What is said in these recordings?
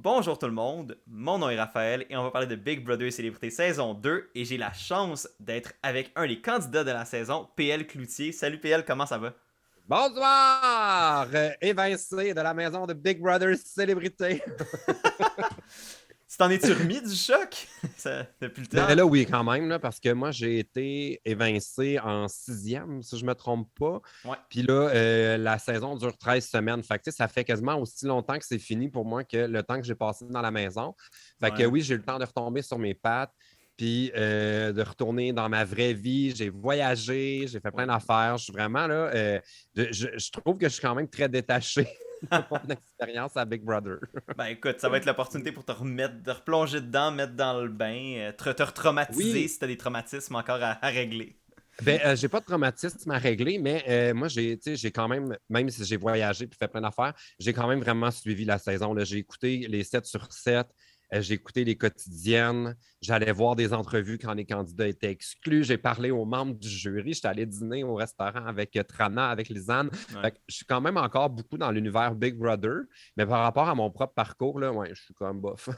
Bonjour tout le monde, mon nom est Raphaël et on va parler de Big Brother Célébrité saison 2 et j'ai la chance d'être avec un des candidats de la saison, PL Cloutier. Salut PL, comment ça va? Bonsoir! Évincé de la maison de Big Brother Célébrité. Tu t'en es-tu remis du choc? Depuis le temps? Ben là, oui, quand même, là, parce que moi, j'ai été évincé en sixième, si je ne me trompe pas. Ouais, Puis là, la saison dure 13 semaines. Fait que, tu sais, ça fait quasiment aussi longtemps que c'est fini pour moi que le temps que j'ai passé dans la maison. Fait que ouais. oui, j'ai eu le temps de retomber sur mes pattes, puis de retourner dans ma vraie vie. J'ai voyagé, j'ai fait plein Oui. d'affaires. Je suis vraiment là. Je trouve que je suis quand même très détaché de mon expérience à Big Brother. Ben écoute, ça va être l'opportunité pour te remettre, de replonger dedans, mettre dans le bain, te retraumatiser Oui, si t'as des traumatismes encore à régler. ben, j'ai pas de traumatisme à régler, mais moi, j'ai quand même si j'ai voyagé et fait plein d'affaires, j'ai quand même vraiment suivi la saison, là. J'ai écouté les 7 sur 7, j'ai écouté les quotidiennes, j'allais voir des entrevues quand les candidats étaient exclus, j'ai parlé aux membres du jury, j'étais allé dîner au restaurant avec Trana, avec Lisanne. Ouais. Fait que je suis quand même encore beaucoup dans l'univers Big Brother, mais par rapport à mon propre parcours, là, ouais, je suis quand même bof.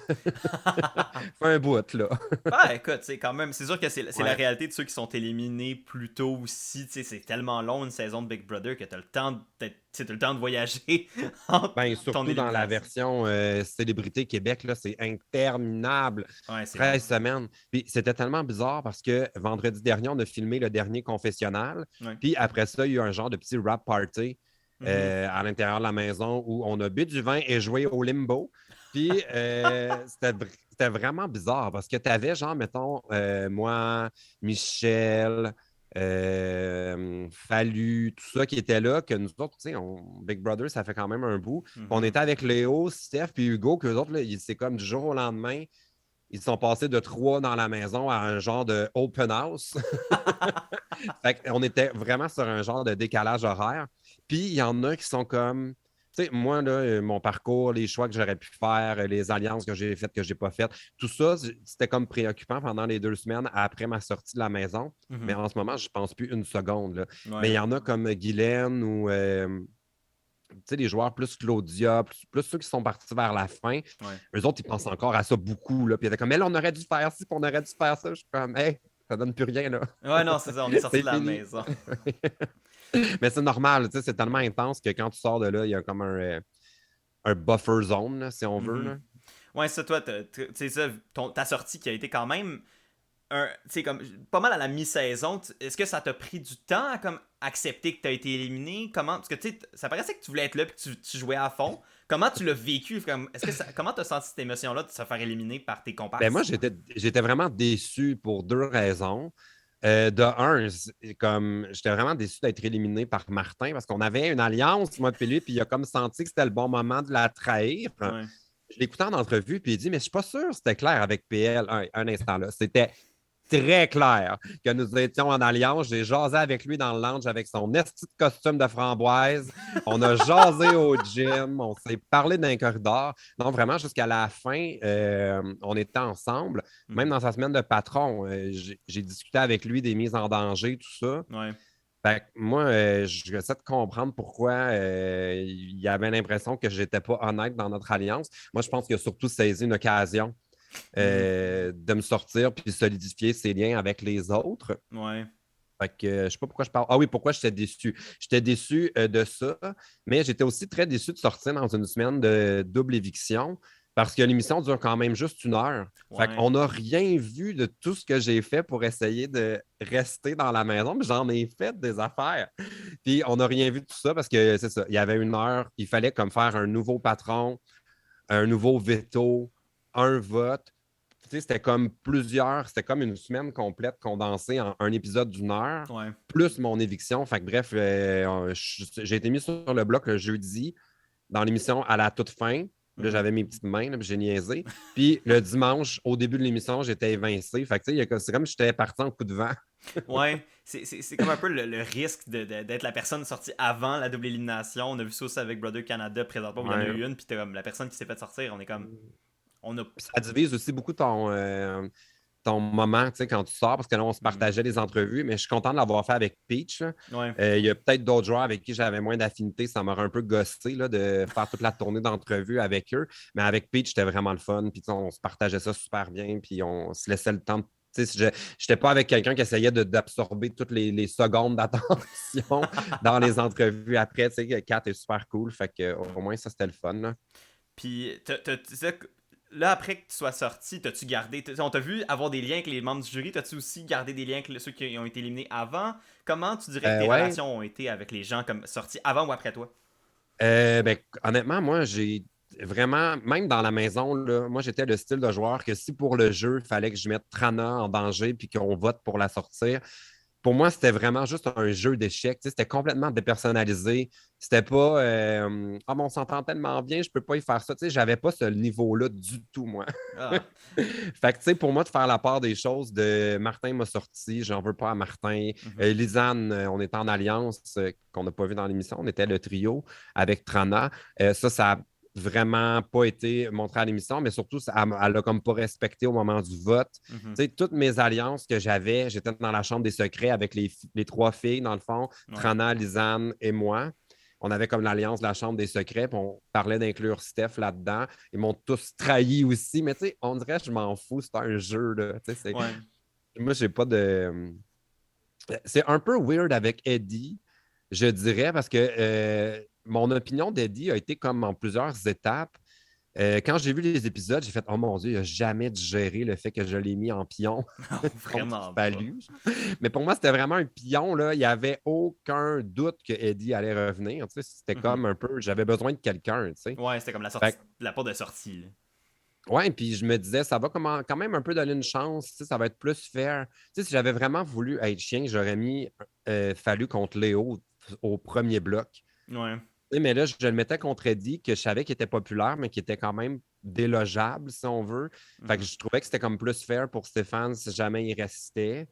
Fais un bout, là. Ben écoute, c'est quand même, c'est sûr que c'est la Ouais. réalité de ceux qui sont éliminés plus tôt aussi. Tu sais, c'est tellement long une saison de Big Brother que t'as le temps t'as le temps de voyager entre Ben, ton surtout dans la élimination. version Célébrité Québec, là, c'est interminable. Ouais, c'est long. 13 semaines. Puis c'était tellement bizarre parce que vendredi dernier, on a filmé le dernier confessionnal. Ouais. Puis après ça, il y a eu un genre de petit rap party Mhm. à l'intérieur de la maison où on a bu du vin et joué au limbo. Puis c'était vraiment bizarre parce que tu avais, genre, mettons, moi, Michel, Fallu, tout ça qui était là, que nous autres, tu sais, Big Brother, ça fait quand même un bout. On Mhm. était avec Léo, Steph puis Hugo, qu'eux autres, là, c'est comme du jour au lendemain, ils sont passés de trois dans la maison à un genre de open house. Fait on était vraiment sur un genre de décalage horaire. Puis il y en a qui sont comme, tu sais, moi, là, mon parcours, les choix que j'aurais pu faire, les alliances que j'ai faites, que j'ai pas faites, tout ça, c'était comme préoccupant pendant les 2 semaines après ma sortie de la maison. Mais Mhm. en ce moment, je pense plus une seconde, là. Mais il Ouais. y en a comme Guylaine ou tu sais, les joueurs plus Claudia, plus ceux qui sont partis vers la fin, Ouais. eux autres, ils pensent encore à ça beaucoup. Là. Puis ils étaient comme, mais là, on aurait dû faire ci, puis on aurait dû faire ça. Je suis comme, hey, ça donne plus rien, là. Ouais, non, c'est ça, on est sorti C'est de la fini. maison. Mais c'est normal, tu sais, c'est tellement intense que quand tu sors de là, il y a comme un buffer zone, là, si on veut. Mhm. Là. Ouais, ça, toi, c'est ça, ta sortie qui a été quand même comme pas mal à la mi-saison. Est-ce que ça t'a pris du temps à comme accepter que t'as été éliminé? Comment? Parce que tu sais, ça paraissait que tu voulais être là et que tu jouais à fond. Comment tu l'as vécu? Comment t'as senti cette émotion-là de se faire éliminer par tes Ben moi, comparses? j'étais vraiment déçu pour deux raisons. De un, comme j'étais vraiment déçu d'être éliminé par Martin parce qu'on avait une alliance, moi et lui, puis il a comme senti que c'était le bon moment de la trahir. Ouais. Je l'écoutais en entrevue, puis il dit, mais je suis pas sûr que c'était clair avec PL un instant là. C'était très clair que nous étions en alliance. J'ai jasé avec lui dans le lounge avec son esti de costume de framboise. On a jasé au gym, on s'est parlé dans un corridor. Non, vraiment, jusqu'à la fin, on était ensemble. Même Mhm. dans sa semaine de patron, j'ai discuté avec lui des mises en danger, tout ça. Ouais. Fait que moi, j'essaie de comprendre pourquoi il avait l'impression que j'étais pas honnête dans notre alliance. Moi, je pense qu'il a surtout saisi une occasion Mhm. de me sortir puis solidifier ses liens avec les autres. Ouais. Fait que je sais pas pourquoi je parle. Ah oui, pourquoi j'étais déçu? J'étais déçu de ça, mais j'étais aussi très déçu de sortir dans une semaine de double éviction parce que l'émission dure quand même juste 1 heure. Fait Ouais. qu'on n'a rien vu de tout ce que j'ai fait pour essayer de rester dans la maison, mais j'en ai fait des affaires. Puis on n'a rien vu de tout ça parce que c'est ça, il y avait 1 heure, il fallait comme faire un nouveau patron, un nouveau veto, un vote. Tu sais, c'était comme plusieurs, c'était comme une semaine complète condensée en un épisode d'1 heure, Ouais. plus mon éviction. Fait que bref, j'ai été mis sur le bloc le jeudi, dans l'émission à la toute fin. Là, Mhm. j'avais mes petites mains, là, puis j'ai niaisé. Puis le dimanche, au début de l'émission, j'étais évincé. Fait que tu sais, c'est comme si j'étais parti en coup de vent. Ouais, c'est comme un peu le risque d'être la personne sortie avant la double élimination. On a vu ça aussi avec Brother Canada présentement où il y en a Ouais. eu une, puis t'es comme la personne qui s'est fait sortir, on est comme. On a. Puis ça divise aussi beaucoup ton moment, tu sais, quand tu sors, parce que là, on se partageait les entrevues, mais je suis content de l'avoir fait avec Peach. Là. Ouais. Il y a peut-être d'autres joueurs avec qui j'avais moins d'affinité. Ça m'aurait un peu gossé là, de faire toute la tournée d'entrevues avec eux. Mais avec Peach, c'était vraiment le fun. Puis on se partageait ça super bien. Puis on se laissait le temps de. Je n'étais pas avec quelqu'un qui essayait d'absorber toutes les secondes d'attention dans les entrevues après. Tu sais, Kat est super cool. Fait que, au moins, ça, c'était le fun. Là. Puis, là, après que tu sois sorti, t'as-tu gardé. On t'a vu avoir des liens avec les membres du jury. T'as-tu aussi gardé des liens avec ceux qui ont été éliminés avant? Comment tu dirais que tes Ouais. relations ont été avec les gens comme sortis avant ou après toi? Ben, honnêtement, moi, j'ai vraiment, même dans la maison, là, moi, j'étais le style de joueur que si pour le jeu, il fallait que je mette Trana en danger puis qu'on vote pour la sortir, pour moi, c'était vraiment juste un jeu d'échecs. C'était complètement dépersonnalisé. C'était pas ah, mais on s'entend tellement bien, je peux pas y faire ça. J'avais pas ce niveau-là du tout, moi. Ah. Fait que, pour moi, de faire la part des choses de Martin m'a sorti, j'en veux pas à Martin. Mhm. Lisanne, on était en alliance, qu'on n'a pas vu dans l'émission, on était le trio avec Trana. Ça a vraiment pas été montré à l'émission, mais surtout, elle a comme pas respecté au moment du vote. Mhm. Toutes mes alliances que j'avais, j'étais dans la chambre des secrets avec les trois filles, dans le fond, Ouais. Trana, Lisanne et moi. On avait comme l'alliance de la chambre des secrets, puis on parlait d'inclure Steph là-dedans. Ils m'ont tous trahi aussi, mais on dirait que je m'en fous, c'est un jeu. Là. Ouais. Moi, j'ai pas de. C'est un peu weird avec Eddie, je dirais, parce que mon opinion d'Eddie a été comme en plusieurs étapes. Quand j'ai vu les épisodes, j'ai fait oh mon Dieu, il n'a jamais digéré le fait que je l'ai mis en pion Non, contre vraiment pas. Fallu. Mais pour moi, c'était vraiment un pion. Là. Il n'y avait aucun doute que Eddie allait revenir. C'était Mhm. comme un peu j'avais besoin de quelqu'un. Ouais, c'était comme la sortie, Fait la porte de sortie. Là. ouais, puis je me disais, ça va quand même un peu donner une chance, ça va être plus fair. Si j'avais vraiment voulu être chien, j'aurais mis Fallu contre Léo au premier bloc. Ouais. Mais là, je le mettais contre Eddie, que je savais qu'il était populaire, mais qui était quand même délogeable, si on veut. Fait que Mhm. je trouvais que c'était comme plus fair pour Stéphane si jamais il restait.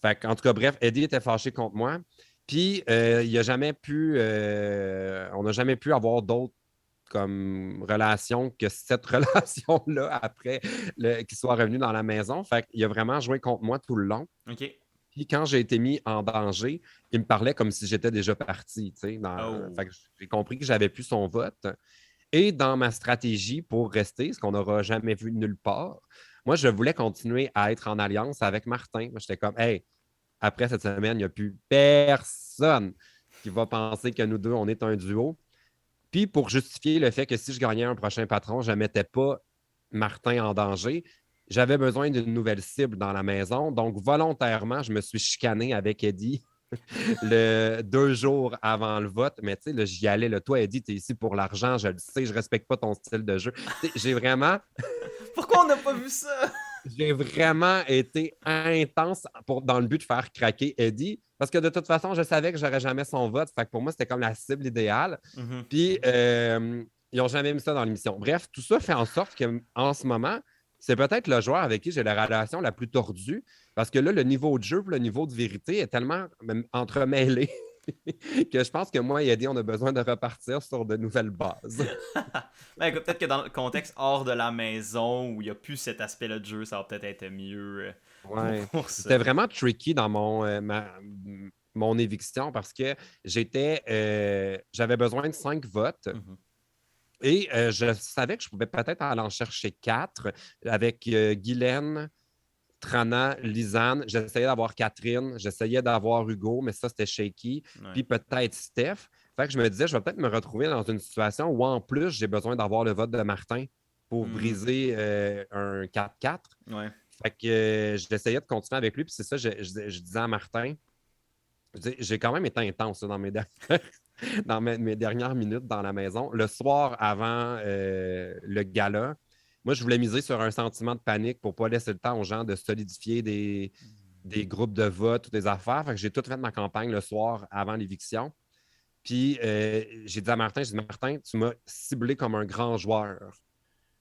Fait que, en tout cas, bref, Eddie était fâché contre moi. Puis, il a jamais pu, on n'a jamais pu avoir d'autres comme relation que cette relation-là après qu'il soit revenu dans la maison. Fait qu'il a vraiment joué contre moi tout le long. Ok. Puis quand j'ai été mis en danger, il me parlait comme si j'étais déjà parti. Oh. Fait que j'ai compris que j'avais plus son vote. Et dans ma stratégie pour rester, ce qu'on n'aura jamais vu nulle part, moi, je voulais continuer à être en alliance avec Martin. Moi, j'étais comme, hey, après cette semaine, il n'y a plus personne qui va penser que nous deux, on est un duo. Puis pour justifier le fait que si je gagnais un prochain patron, je ne mettais pas Martin en danger, j'avais besoin d'une nouvelle cible dans la maison. Donc, volontairement, je me suis chicané avec Eddie 2 jours avant le vote. Mais tu sais, là, j'y allais. Là, toi, Eddie, tu es ici pour l'argent, je le sais, je ne respecte pas ton style de jeu. J'ai vraiment Pourquoi on n'a pas vu ça? j'ai vraiment été intense dans le but de faire craquer Eddie. Parce que de toute façon, je savais que j'aurais jamais son vote. Fait que pour moi, c'était comme la cible idéale. Mhm. Puis, ils n'ont jamais mis ça dans l'émission. Bref, tout ça fait en sorte qu'en ce moment, c'est peut-être le joueur avec qui j'ai la relation la plus tordue. Parce que là, le niveau de jeu, le niveau de vérité est tellement entremêlé que je pense que moi et Eddie, on a besoin de repartir sur de nouvelles bases. Ben écoute, peut-être que dans le contexte hors de la maison où il n'y a plus cet aspect-là de jeu, ça va peut-être être mieux Ouais. pour ça. C'était vraiment tricky dans mon éviction parce que j'avais besoin de 5 votes Mhm. et je savais que je pouvais peut-être aller en chercher 4 avec Guylaine, Trana, Lisanne. J'essayais d'avoir Catherine, j'essayais d'avoir Hugo, mais ça, c'était shaky. Ouais. Puis peut-être Steph. Fait que je me disais, je vais peut-être me retrouver dans une situation où en plus, j'ai besoin d'avoir le vote de Martin pour Mm. briser un 4-4. Ouais. Fait que j'essayais de continuer avec lui, puis c'est ça, je disais à Martin, j'ai quand même été intense là, dans mes dernières minutes dans la maison. Le soir avant le gala, moi, je voulais miser sur un sentiment de panique pour ne pas laisser le temps aux gens de solidifier des groupes de vote ou des affaires. Fait que j'ai tout fait ma campagne le soir avant l'éviction. Puis j'ai dit à Martin, Martin, tu m'as ciblé comme un grand joueur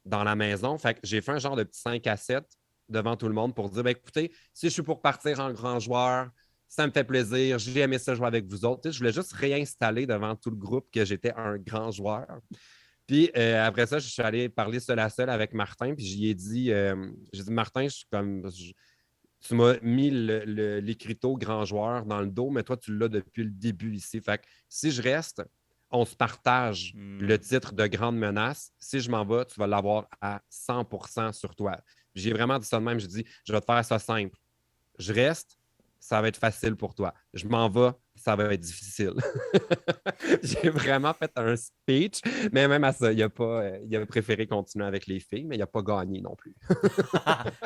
dans la maison. Fait que j'ai fait un genre de petit 5 à 7 devant tout le monde pour dire, ben, écoutez, si je suis pour partir en grand joueur, ça me fait plaisir, j'ai aimé ça jouer avec vous autres. Tu sais, je voulais juste réinstaller devant tout le groupe que j'étais un grand joueur. Puis après ça, je suis allé parler seul à seul avec Martin, puis j'ai dit, Martin, tu m'as mis l'écriteau grand joueur dans le dos, mais toi, tu l'as depuis le début ici. Fait que si je reste, on se partage le titre de grande menace. Si je m'en vais, tu vas l'avoir à 100% sur toi. J'ai vraiment dit ça de même. Je dis, je vais te faire ça simple. Je reste, ça va être facile pour toi. Je m'en vais, ça va être difficile. J'ai vraiment fait un speech, mais même à ça, il a préféré continuer avec les filles, mais il n'a pas gagné non plus.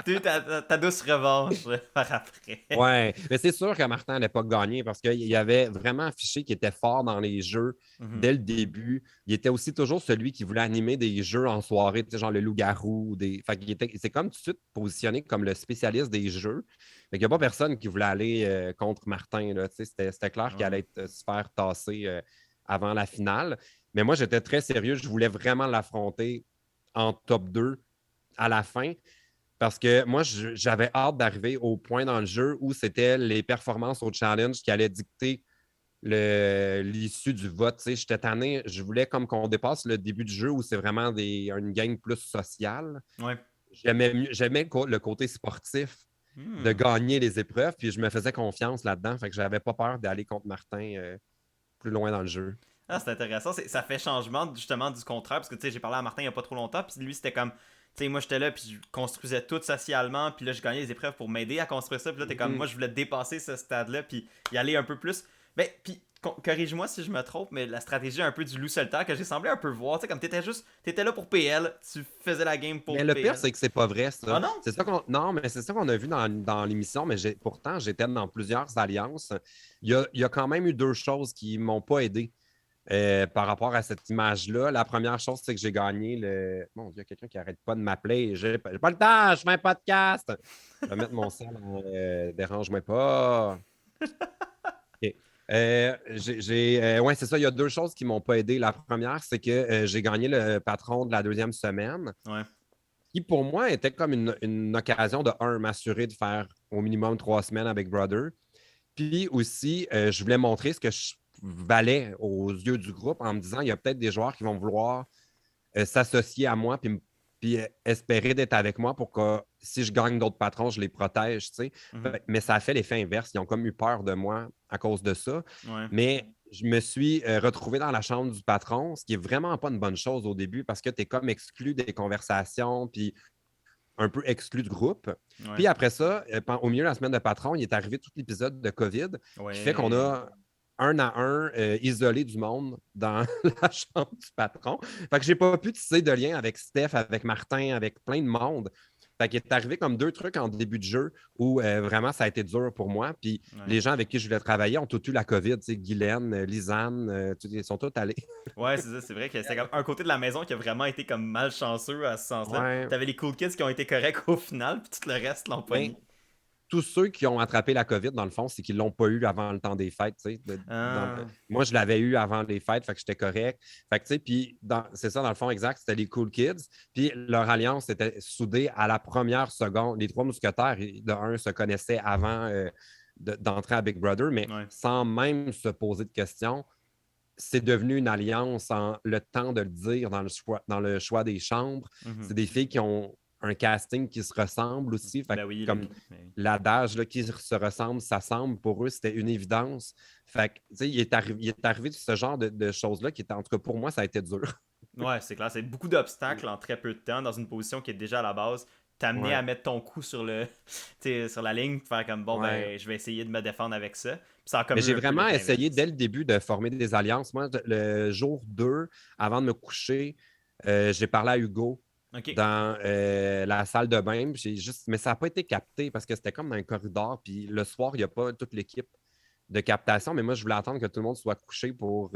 Tu ta douce revanche par après. Ouais, mais c'est sûr que Martin n'allait pas gagner parce qu'il avait vraiment affiché qu'il était fort dans les jeux Mhm. dès le début. Il était aussi toujours celui qui voulait animer des jeux en soirée, tu sais, genre le loup-garou. Fait qu'il était, c'est comme tout de suite positionné comme le spécialiste des jeux. Fait qu'il n'y a pas personne qui voulait aller contre Martin, là, tu sais, c'était clair qu'il Ouais. allait se faire tasser avant la finale. Mais moi, j'étais très sérieux. Je voulais vraiment l'affronter en top 2 à la fin. Parce que moi, j'avais hâte d'arriver au point dans le jeu où c'était les performances au challenge qui allaient dicter l'issue du vote. Tu sais, j'étais tanné, je voulais comme qu'on dépasse le début du jeu où c'est vraiment une game plus sociale. Ouais. J'aimais le côté sportif de Hmm. gagner les épreuves, puis je me faisais confiance là-dedans. Fait que j'avais pas peur d'aller contre Martin plus loin dans le jeu. Ah, c'est intéressant. Ça fait changement justement du contraire. Parce que tu sais, j'ai parlé à Martin il n'y a pas trop longtemps. Puis lui, c'était comme. Tu sais, moi j'étais là, puis je construisais tout socialement. Puis là, je gagnais les épreuves pour m'aider à construire ça. Puis là, t'es comme. Mhm. Moi, je voulais dépasser ce stade-là. Puis y aller un peu plus. Ben, puis corrige-moi si je me trompe, mais la stratégie un peu du loup solitaire que j'ai semblé un peu voir. Tu sais, comme t'étais juste. T'étais là pour PL. Tu faisais la game Mais pour le pire, PL. c'est que c'est pas vrai, Ah ça. non? C'est ça qu'on... Non, mais c'est ça qu'on a vu dans l'émission, mais pourtant, j'étais dans plusieurs alliances. Il y a quand même eu deux choses qui m'ont pas aidé par rapport à cette image-là. La première chose, c'est que j'ai gagné le. Mon Dieu, il y a quelqu'un qui arrête pas de m'appeler. J'ai pas le temps, je fais un podcast. Je vais mettre mon sel en dérange-moi pas. OK. Ouais, c'est ça. Il y a deux choses qui m'ont pas aidé. La première, c'est que j'ai gagné le patron de la deuxième semaine Ouais. qui pour moi était comme une occasion de, m'assurer de faire au minimum 3 semaines avec Brother. Puis aussi, je voulais montrer ce que je valais aux yeux du groupe en me disant, il y a peut-être des joueurs qui vont vouloir s'associer à moi puis espérer d'être avec moi pour que si je gagne d'autres patrons, je les protège, tu sais. Mhm. Mais ça a fait l'effet inverse. Ils ont comme eu peur de moi à cause de ça. Ouais. Mais je me suis retrouvé dans la chambre du patron, ce qui est vraiment pas une bonne chose au début parce que tu es comme exclu des conversations, puis un peu exclu du groupe. Ouais. Puis après ça, au milieu de la semaine de patron, il est arrivé tout l'épisode de COVID qui fait qu'on Ouais. a un à un isolé du monde dans la chambre du patron. Fait que j'ai pas pu tisser de lien avec Steph, avec Martin, avec plein de monde. Fait qu'il est arrivé comme deux trucs en début de jeu où vraiment ça a été dur pour moi. Puis Ouais. les gens avec qui je voulais travailler ont tous eu la COVID. Tu sais, Guylaine, Lisanne, ils sont tous allés. Ouais, c'est ça, c'est vrai que c'était comme un côté de la maison qui a vraiment été comme malchanceux à ce sens-là. Ouais. T'avais les cool kids qui ont été corrects au final, puis tout le reste l'ont Ben, pogné. tous ceux qui ont attrapé la COVID, dans le fond, c'est qu'ils ne l'ont pas eu avant le temps des fêtes. Ah, Moi, je l'avais eu avant les fêtes, fait que j'étais correct. Fait que, puis c'est ça, dans le fond, exact, c'était les Cool Kids. Puis leur alliance était soudée à la première seconde. Les trois mousquetaires, de un, se connaissaient avant d'entrer à Big Brother, mais ouais. sans même se poser de questions. C'est devenu une alliance en le temps de le dire dans le choix des chambres. Mhm. C'est des filles qui ont un casting qui se ressemble aussi. Fait Ben oui, comme ben oui. l'adage là, qui se ressemble, s'assemble, pour eux, c'était une évidence. Fait que, il est arrivé ce genre de choses-là qui était, en tout cas, pour moi, ça a été dur. Ouais, c'est clair, c'est beaucoup d'obstacles en très peu de temps dans une position qui est déjà à la base. T'amener Ouais, à mettre ton coup sur le sur la ligne, faire comme bon ouais. ben je vais essayer de me défendre avec ça. Puis ça a Mais comme eu j'ai un peu vraiment l'effet essayé inverse. dès le début de former des alliances. Moi, le jour 2, avant de me coucher, j'ai parlé à Hugo Ok. dans la salle de bain. Mais ça n'a pas été capté parce que c'était comme dans un corridor. Puis le soir, il n'y a pas toute l'équipe de captation. Mais moi, je voulais attendre que tout le monde soit couché pour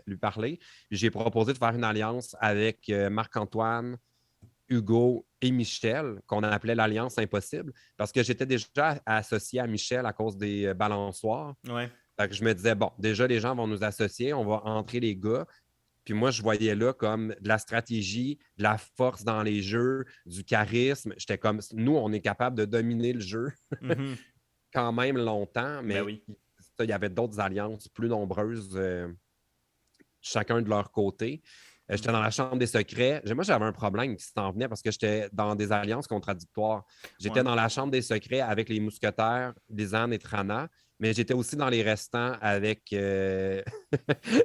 lui parler. Puis j'ai proposé de faire une alliance avec Marc-Antoine, Hugo et Michel, qu'on appelait l'Alliance Impossible, parce que j'étais déjà associé à Michel à cause des balançoires. Ouais. Fait que je me disais, bon, déjà, les gens vont nous associer, on va entrer les gars. Puis moi, je voyais là comme de la stratégie, de la force dans les jeux, du charisme. J'étais comme, nous, on est capable de dominer le jeu Mhm. quand même longtemps, Ben mais oui. il y avait d'autres alliances plus nombreuses, chacun de leur côté. J'étais dans la chambre des secrets. Moi, j'avais un problème qui s'en venait parce que j'étais dans des alliances contradictoires. J'étais Ouais. dans la chambre des secrets avec les mousquetaires, Lisanne et Trana, mais j'étais aussi dans les restants avec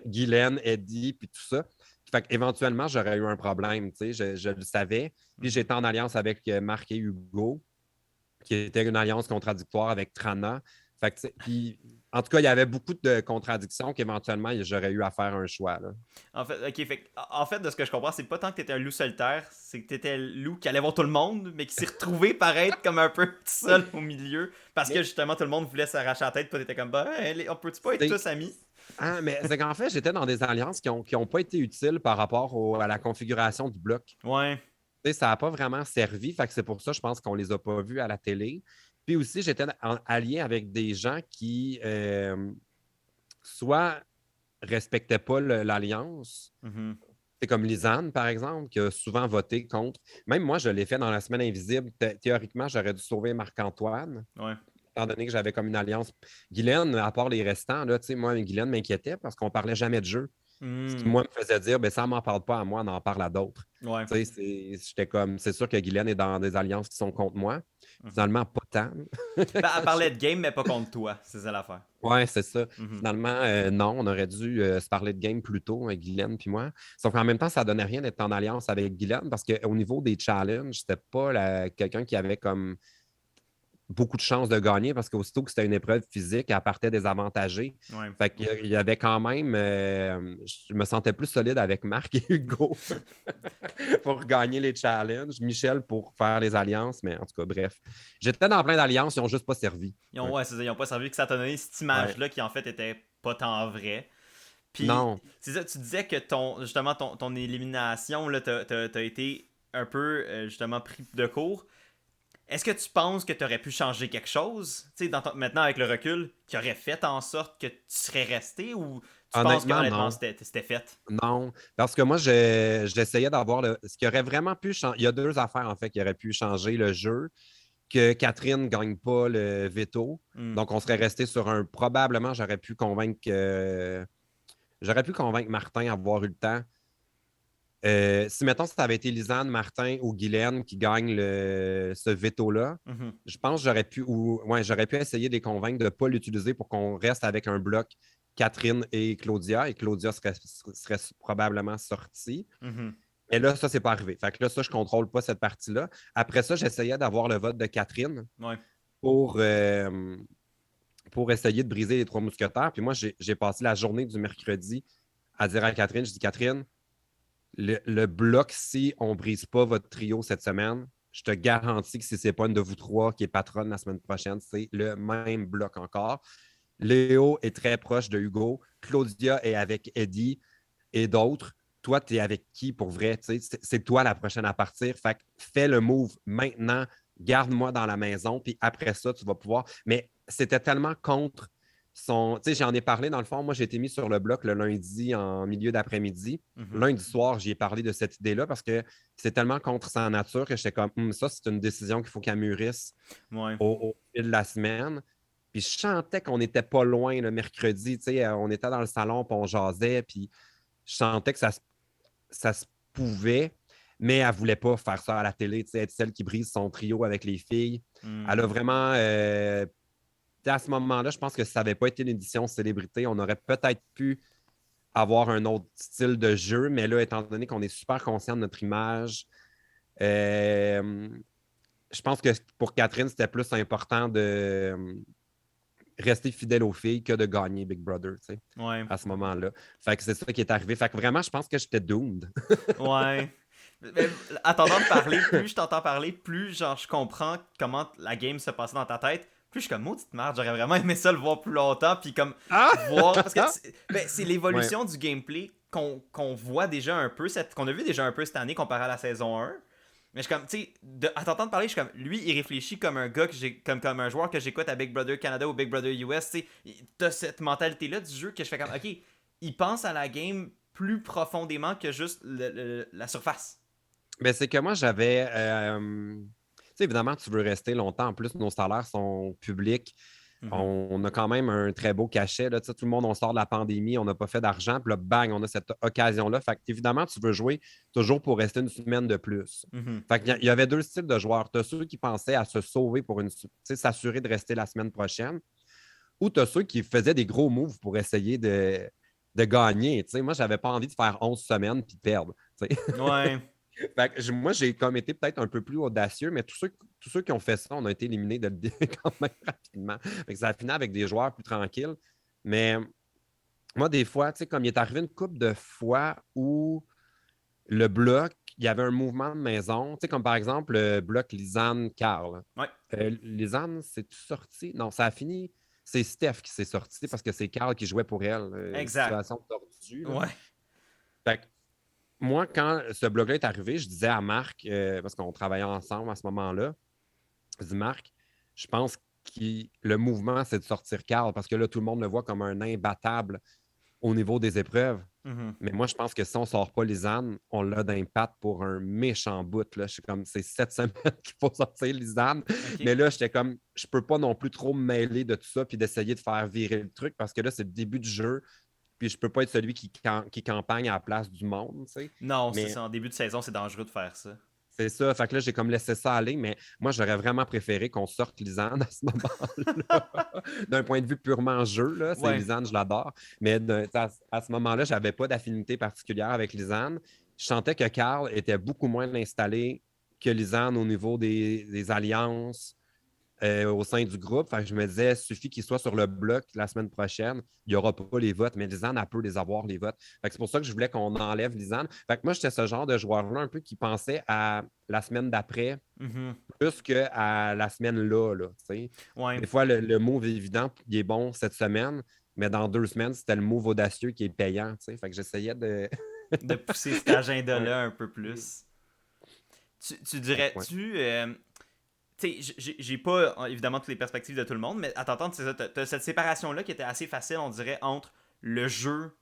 Guylaine, Eddie, puis tout ça. Fait qu'éventuellement, j'aurais eu un problème, tu sais, je le savais. Puis Mhm. j'étais en alliance avec Marc et Hugo, qui était une alliance contradictoire avec Trana. Fait que, puis, en tout cas, il y avait beaucoup de contradictions qu'éventuellement, j'aurais eu à faire un choix. Là. En fait, ok, en fait, de ce que je comprends, c'est pas tant que t'étais un loup solitaire, c'est que t'étais le loup qui allait voir tout le monde, mais qui s'est retrouvé paraître comme un peu tout seul au milieu, parce que Mais justement tout le monde voulait s'arracher la tête, puis t'étais comme, bah, on peut-tu pas être c'est tous amis? mais c'est qu'en fait, j'étais dans des alliances qui ont pas été utiles par rapport à la configuration du bloc. Ouais. Tu sais, ça n'a pas vraiment servi. Fait que c'est pour ça, je pense qu'on les a pas vus à la télé. Puis aussi, j'étais allié avec des gens qui soit respectaient pas l'alliance. Mhm. C'est comme Lisanne, par exemple, qui a souvent voté contre. Même moi, je l'ai fait dans la semaine invisible. Théoriquement, j'aurais dû sauver Marc-Antoine, Ouais. étant donné que j'avais comme une alliance. Guylaine, à part les restants, là, moi, Guylaine m'inquiétait parce qu'on parlait jamais de jeu. Ce qui, Hmm. moi, me faisait dire, ben, ça ne m'en parle pas à moi, on en parle à d'autres. Ouais. J'étais comme, c'est sûr que Guylaine est dans des alliances qui sont contre moi. Mhm. Finalement, pas tant. Ben, elle parlait de game, mais pas contre toi, c'est ça l'affaire. Ouais, c'est ça. Mhm. Finalement, non, on aurait dû se parler de game plus tôt, Guylaine puis moi. Sauf qu'en même temps, ça donnait rien d'être en alliance avec Guylaine parce qu'au niveau des challenges, c'était pas quelqu'un qui avait comme beaucoup de chances de gagner parce qu'aussitôt que c'était une épreuve physique, elle partait désavantagée. Ouais. Fait qu'il y avait quand même. Je me sentais plus solide avec Marc et Hugo pour gagner les challenges. Michel pour faire les alliances, mais en tout cas, bref. J'étais dans plein d'alliances, ils n'ont juste pas servi. Ouais. Ouais, c'est ça, ils ont pas servi que ça t'a donné cette Ouais. image-là qui en fait était pas tant vraie. Puis, Non. c'est ça, tu disais que justement, ton élimination, là, t'as été un peu, justement, pris de court. Est-ce que tu penses que tu aurais pu changer quelque chose, tu sais, maintenant avec le recul, qui aurait fait en sorte que tu serais resté ou tu penses que Honnêtement, honnêtement non. c'était fait? Non. Parce que moi, j'essayais d'avoir ce qui aurait vraiment pu changer. Il y a deux affaires, en fait, qui auraient pu changer le jeu. Que Catherine ne gagne pas le veto. Hmm. Donc, on serait resté sur un. Probablement, j'aurais pu convaincre Martin à avoir eu le temps. Si, mettons, ça avait été Lisanne, Martin ou Guylaine qui gagnent ce veto-là, Mhm. je pense que j'aurais pu essayer de les convaincre de ne pas l'utiliser pour qu'on reste avec un bloc Catherine et Claudia serait probablement sortie. Mhm. Et là, ça, c'est pas arrivé. Fait que là, ça, je contrôle pas cette partie-là. Après ça, j'essayais d'avoir le vote de Catherine Ouais. pour, euh, pour essayer de briser les trois mousquetaires. Puis moi, j'ai passé la journée du mercredi à dire à Catherine, je dis, Catherine, le bloc, si on ne brise pas votre trio cette semaine, je te garantis que si ce n'est pas une de vous trois qui est patronne la semaine prochaine, c'est le même bloc encore. Léo est très proche de Hugo. Claudia est avec Eddie et d'autres. Toi, tu es avec qui pour vrai? C'est toi la prochaine à partir. Fait que fais le move maintenant. Garde-moi dans la maison. Puis après ça, tu vas pouvoir. Mais c'était tellement contre son. Tu sais, j'en ai parlé dans le fond. Moi, j'ai été mis sur le bloc le lundi en milieu d'après-midi. Mhm. Lundi soir, j'y ai parlé de cette idée-là parce que c'est tellement contre sa nature que j'étais comme, ça, c'est une décision qu'il faut qu'elle mûrisse Ouais. au fil de la semaine. Puis je sentais qu'on n'était pas loin le mercredi. Tu sais, on était dans le salon, puis on jasait. Puis je sentais que ça se pouvait, mais elle ne voulait pas faire ça à la télé, être celle qui brise son trio avec les filles. Elle a Hmm. vraiment. À ce moment-là, je pense que si ça n'avait pas été une édition célébrité, on aurait peut-être pu avoir un autre style de jeu, mais là, étant donné qu'on est super conscient de notre image, je pense que pour Catherine, c'était plus important de rester fidèle aux filles que de gagner Big Brother, tu sais, Ouais. à ce moment-là. Fait que c'est ça qui est arrivé. Fait que vraiment, je pense que j'étais doomed. Ouais. Mais à t'entendre parler, plus je t'entends parler, plus genre je comprends comment la game se passait dans ta tête. Plus je suis comme maudite merde, j'aurais vraiment aimé ça le voir plus longtemps, puis comme Ah! voir. Parce que c'est Ouais. l'évolution du gameplay qu'on voit déjà un peu, qu'on a vu déjà un peu cette année comparé à la saison 1. Mais je suis comme, tu sais, à t'entendre parler, je suis comme, lui, il réfléchit comme un gars comme un joueur que j'écoute à Big Brother Canada ou Big Brother US, tu sais, t'as cette mentalité-là du jeu que je fais comme, ok, il pense à la game plus profondément que juste la surface. Mais c'est que moi, j'avais. Tu sais, évidemment, tu veux rester longtemps. En plus, nos salaires sont publics. Mhm. On a quand même un très beau cachet. Là. Tu sais, tout le monde, on sort de la pandémie, on n'a pas fait d'argent, puis là, bang, on a cette occasion-là. Fait qu'évidemment, tu veux jouer toujours pour rester une semaine de plus. Mhm. Fait qu'il y avait deux styles de joueurs. Tu as ceux qui pensaient à se sauver pour tu sais, s'assurer de rester la semaine prochaine, ou tu as ceux qui faisaient des gros moves pour essayer de gagner. Tu sais, moi, j'avais pas envie de faire 11 semaines puis perdre. Tu sais. Ouais. Fait que moi, j'ai comme été peut-être un peu plus audacieux, mais tous ceux qui ont fait ça, on a été éliminés quand même rapidement. Fait que ça a fini avec des joueurs plus tranquilles. Mais moi, des fois, tu sais, comme il est arrivé une couple de fois où le bloc, il y avait un mouvement de maison, tu sais, comme par exemple le bloc Lisanne-Carl. Ouais. Lisanne, c'est sorti? Non, ça a fini. C'est Steph qui s'est sorti parce que c'est Carl qui jouait pour elle. Une Exact. situation tordue. Là. Ouais. Fait que moi, quand ce blog-là est arrivé, je disais à Marc, parce qu'on travaillait ensemble à ce moment-là, je dis Marc, je pense que le mouvement, c'est de sortir Carl parce que là, tout le monde le voit comme un imbattable au niveau des épreuves. Mhm. Mais moi, je pense que si on ne sort pas Lisanne, on l'a d'impact pour un méchant bout. Là. Je suis comme, c'est 7 semaines qu'il faut sortir Lisanne. OK. Mais là, j'étais comme, je peux pas non plus trop me mêler de tout ça puis d'essayer de faire virer le truc parce que là, c'est le début du jeu. Puis je peux pas être celui qui campagne à la place du monde. Tu sais. Non, c'est Mais ça. En début de saison, c'est dangereux de faire ça. c'est ça. Fait que là, j'ai comme laissé ça aller, mais moi, j'aurais vraiment préféré qu'on sorte Lisanne à ce moment-là. D'un point de vue purement jeu, là, c'est Ouais. Lisanne, je l'adore. Mais à ce moment-là, je n'avais pas d'affinité particulière avec Lisanne. Je sentais que Carl était beaucoup moins installé que Lisanne au niveau des alliances au sein du groupe. Fait que je me disais, il suffit qu'il soit sur le bloc la semaine prochaine, il n'y aura pas les votes, mais Lisanne, elle peut les avoir, les votes. Fait que c'est pour ça que je voulais qu'on enlève Lisanne. Fait que moi, j'étais ce genre de joueur-là un peu qui pensait à la semaine d'après Mhm. plus qu'à la semaine là, tu sais. Ouais. Des fois, le move évident, il est bon cette semaine, mais dans 2 semaines, c'était le move audacieux qui est payant, tu sais. Fait que j'essayais de... De pousser cet Ouais. agenda-là un peu plus. Tu Fait que, ouais. dirais-tu. Tu sais, j'ai pas évidemment toutes les perspectives de tout le monde, mais à t'entendre, c'est ça. T'as cette séparation-là qui était assez facile, on dirait, entre le jeu